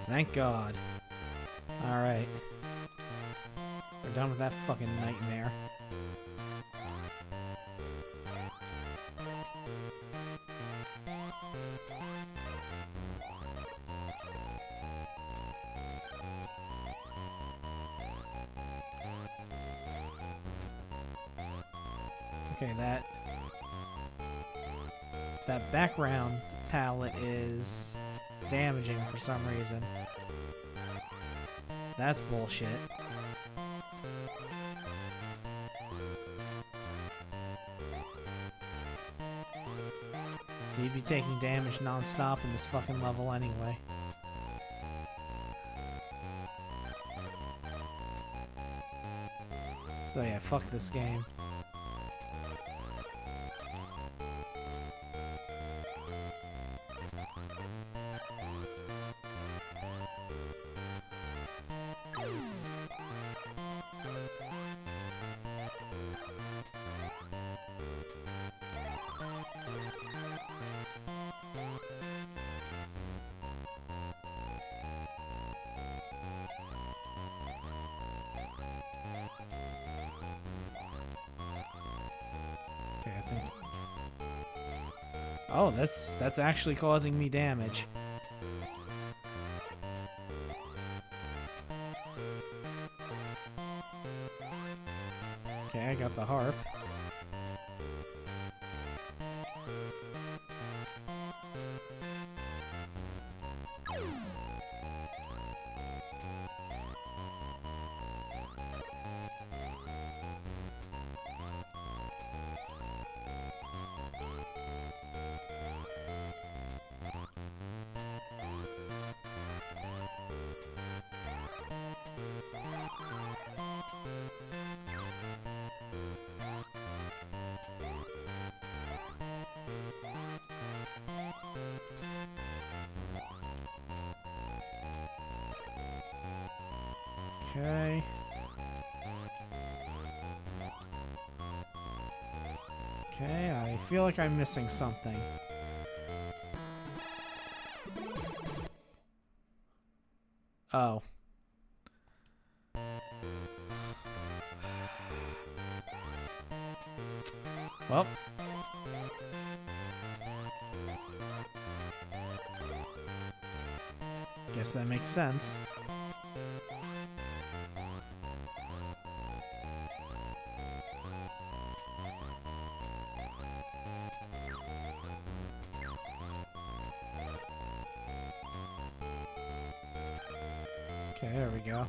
Thank God. Alright. We're done with that fucking nightmare. Okay, that background palette is damaging for some reason. That's bullshit. So you'd be taking damage non-stop in this fucking level anyway. So yeah, fuck this game. Okay, I think... Oh, that's actually causing me damage. Okay, I got the harp. Okay. Okay, I feel like I'm missing something. Oh. Well. Guess that makes sense. Okay, there we go.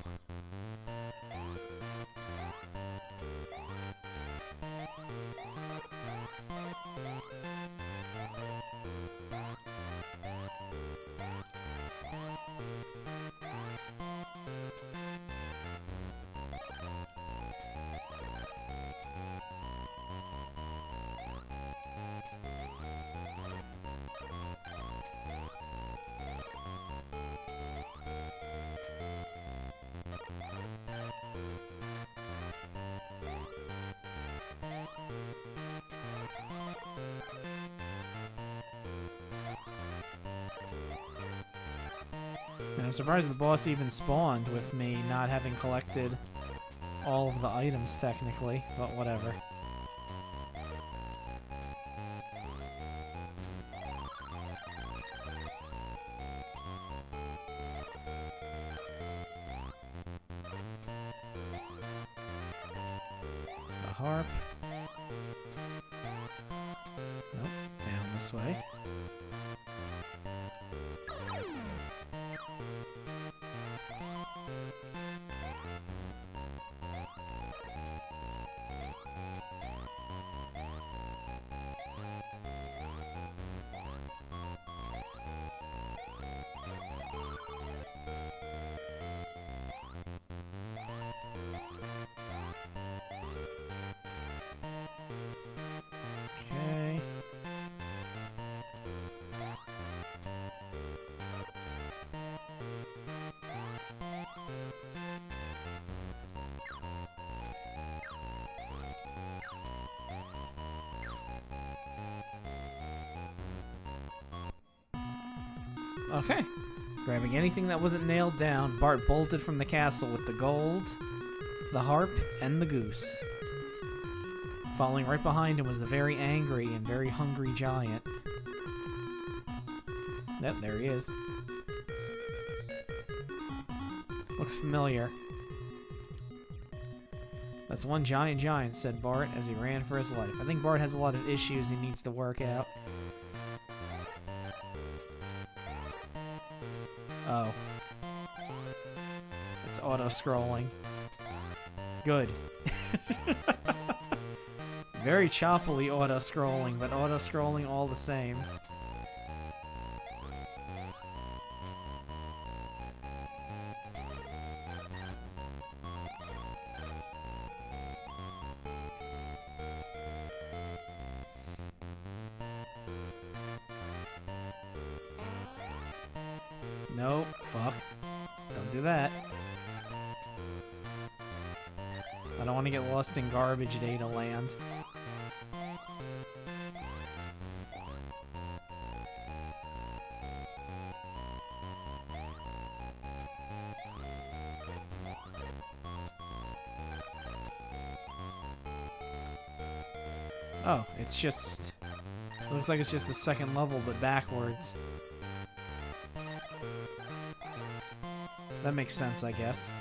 I'm surprised the boss even spawned with me not having collected all of the items technically, but whatever. There's the harp. Nope, down this way. Okay. Okay. Grabbing anything that wasn't nailed down, Bart bolted from the castle with the gold, the harp, and the goose. Following right behind him was the very angry and very hungry giant. Yep, there he is. Looks familiar. That's one giant, said Bart as he ran for his life. I think Bart has a lot of issues he needs to work out. Oh. It's auto-scrolling. Good. Very choppily auto-scrolling, but auto-scrolling all the same. Nope, fuck. Don't do that. I don't want to get lost in garbage data land. Oh, it's just... looks like it's just the second level, but backwards. That makes sense, I guess.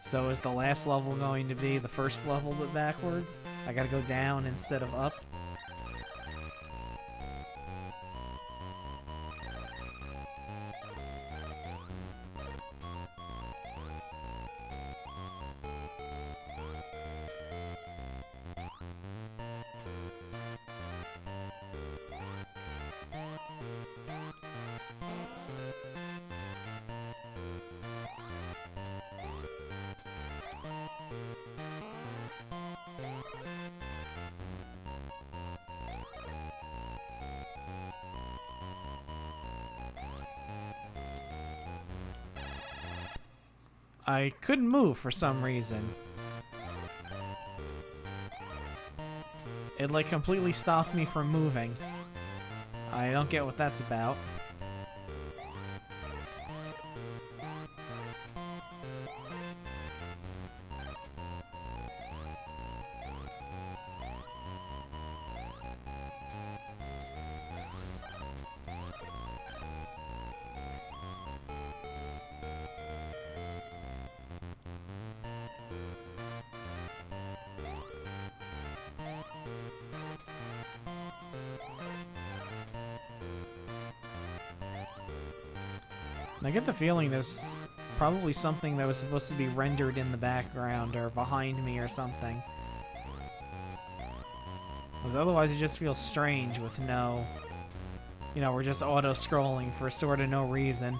So is the last level going to be the first level but backwards? I gotta go down instead of up? I couldn't move for some reason. It like completely stopped me from moving. I don't get what that's about. And I get the feeling there's probably something that was supposed to be rendered in the background or behind me or something. Because otherwise it just feels strange with no... You know, we're just auto-scrolling for sort of no reason.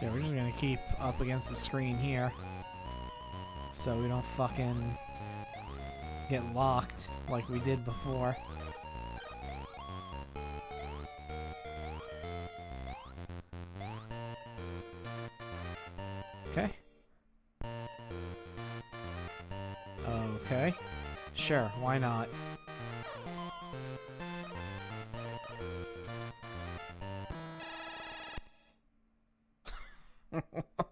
Yeah, we're just gonna keep up against the screen here. So we don't fucking get locked like we did before. Okay. Okay. Sure, why not?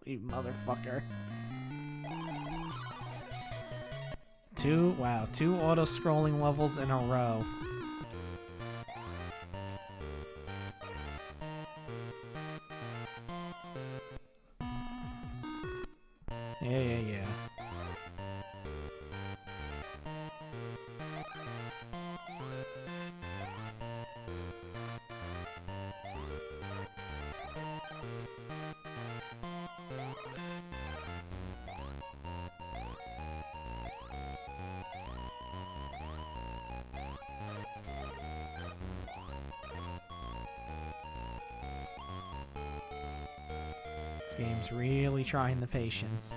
You motherfucker. Two auto-scrolling levels in a row. Yeah. This game's really trying the patience.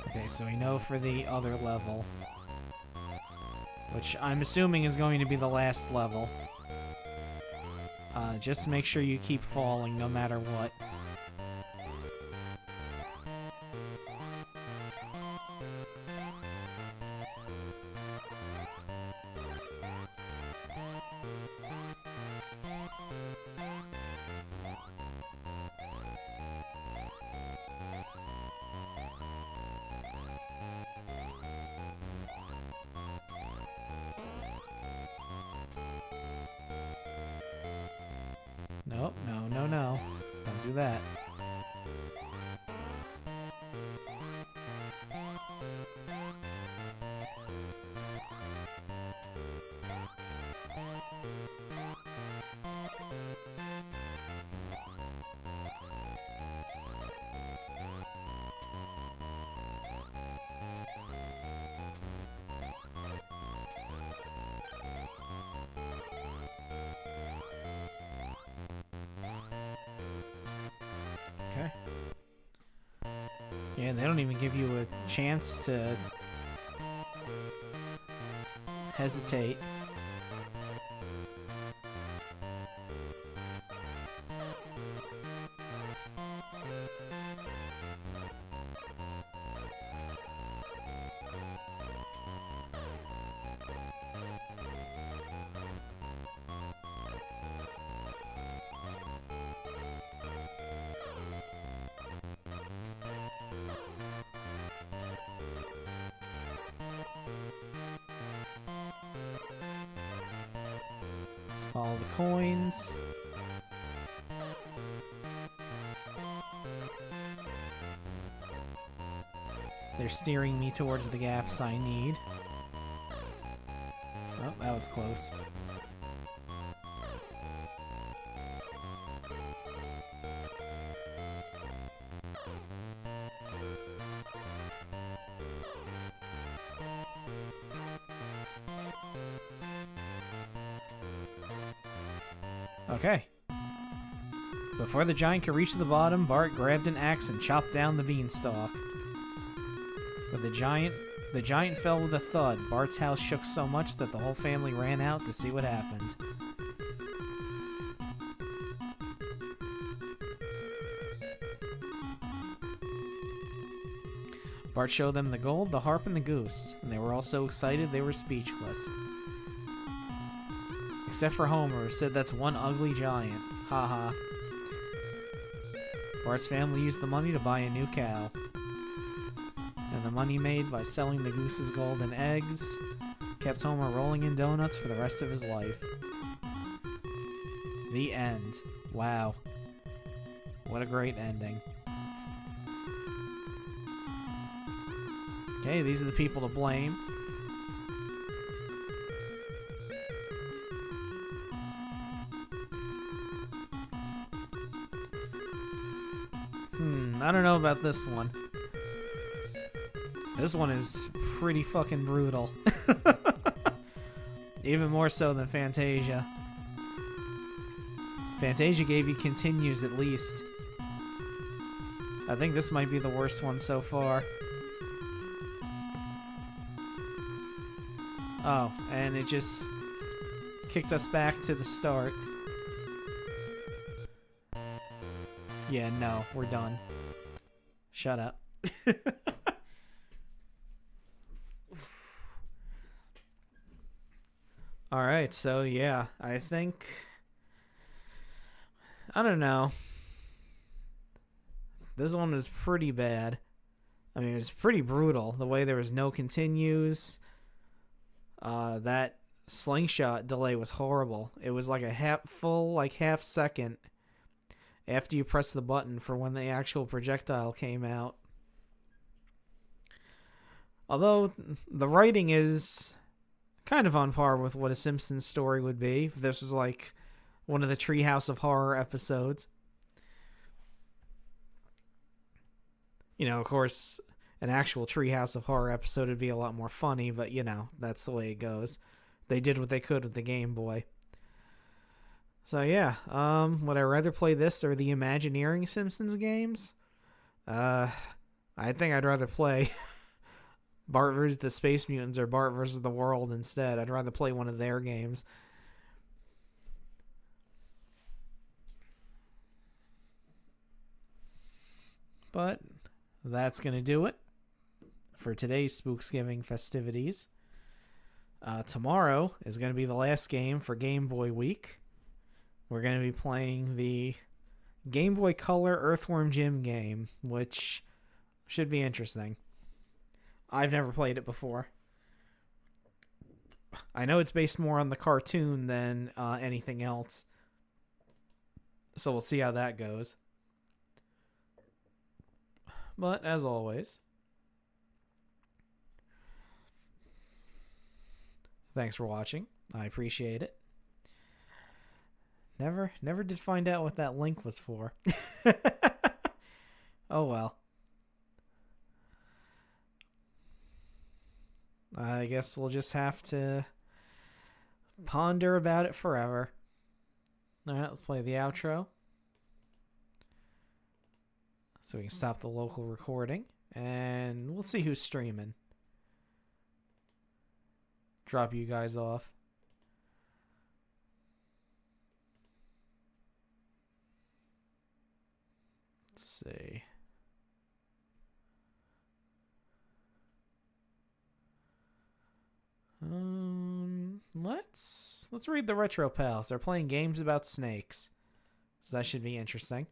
Okay, so we know for the other level, which I'm assuming is going to be the last level. Just make sure you keep falling no matter what. Nope, no. Don't do that. Okay. Yeah, they don't even give you a chance to hesitate. Let's follow the coins. They're steering me towards the gaps I need. Oh, that was close. Okay. Before the giant could reach the bottom, Bart grabbed an axe and chopped down the beanstalk. But the giant fell with a thud. Bart's house shook so much that the whole family ran out to see what happened. Bart showed them the gold, the harp, and the goose, and they were all so excited they were speechless. Except for Homer, who said that's one ugly giant. Haha. Bart's family used the money to buy a new cow. And the money made by selling the goose's golden eggs kept Homer rolling in donuts for the rest of his life. The end. Wow. What a great ending. Okay, these are the people to blame. I don't know about this one. This one is pretty fucking brutal. Even more so than Fantasia. Fantasia gave you continues at least. I think this might be the worst one so far. Oh, and it just kicked us back to the start. Yeah, no, we're done. Shut up. Alright, so yeah, I think... I don't know. This one was pretty bad. I mean, it was pretty brutal. The way there was no continues. That slingshot delay was horrible. It was like a half second after you press the button for when the actual projectile came out. Although the writing is kind of on par with what a Simpsons story would be if this was like one of the Treehouse of Horror episodes. You know, of course, an actual Treehouse of Horror episode would be a lot more funny, but you know, that's the way it goes. They did what they could with the Game Boy. So yeah, would I rather play this or the Imagineering Simpsons games? I think I'd rather play Bart vs. the Space Mutants or Bart vs. the World instead. I'd rather play one of their games. But that's going to do it for today's Spooksgiving festivities. Tomorrow is going to be the last game for Game Boy Week. We're going to be playing the Game Boy Color Earthworm Jim game, which should be interesting. I've never played it before. I know it's based more on the cartoon than anything else. So we'll see how that goes. But as always, thanks for watching. I appreciate it. Never did find out what that link was for. Oh well. I guess we'll just have to ponder about it forever. Alright, let's play the outro. So we can stop the local recording. And we'll see who's streaming. Drop you guys off. Let's see. Let's read the Retro Pals. They're playing games about snakes. So that should be interesting.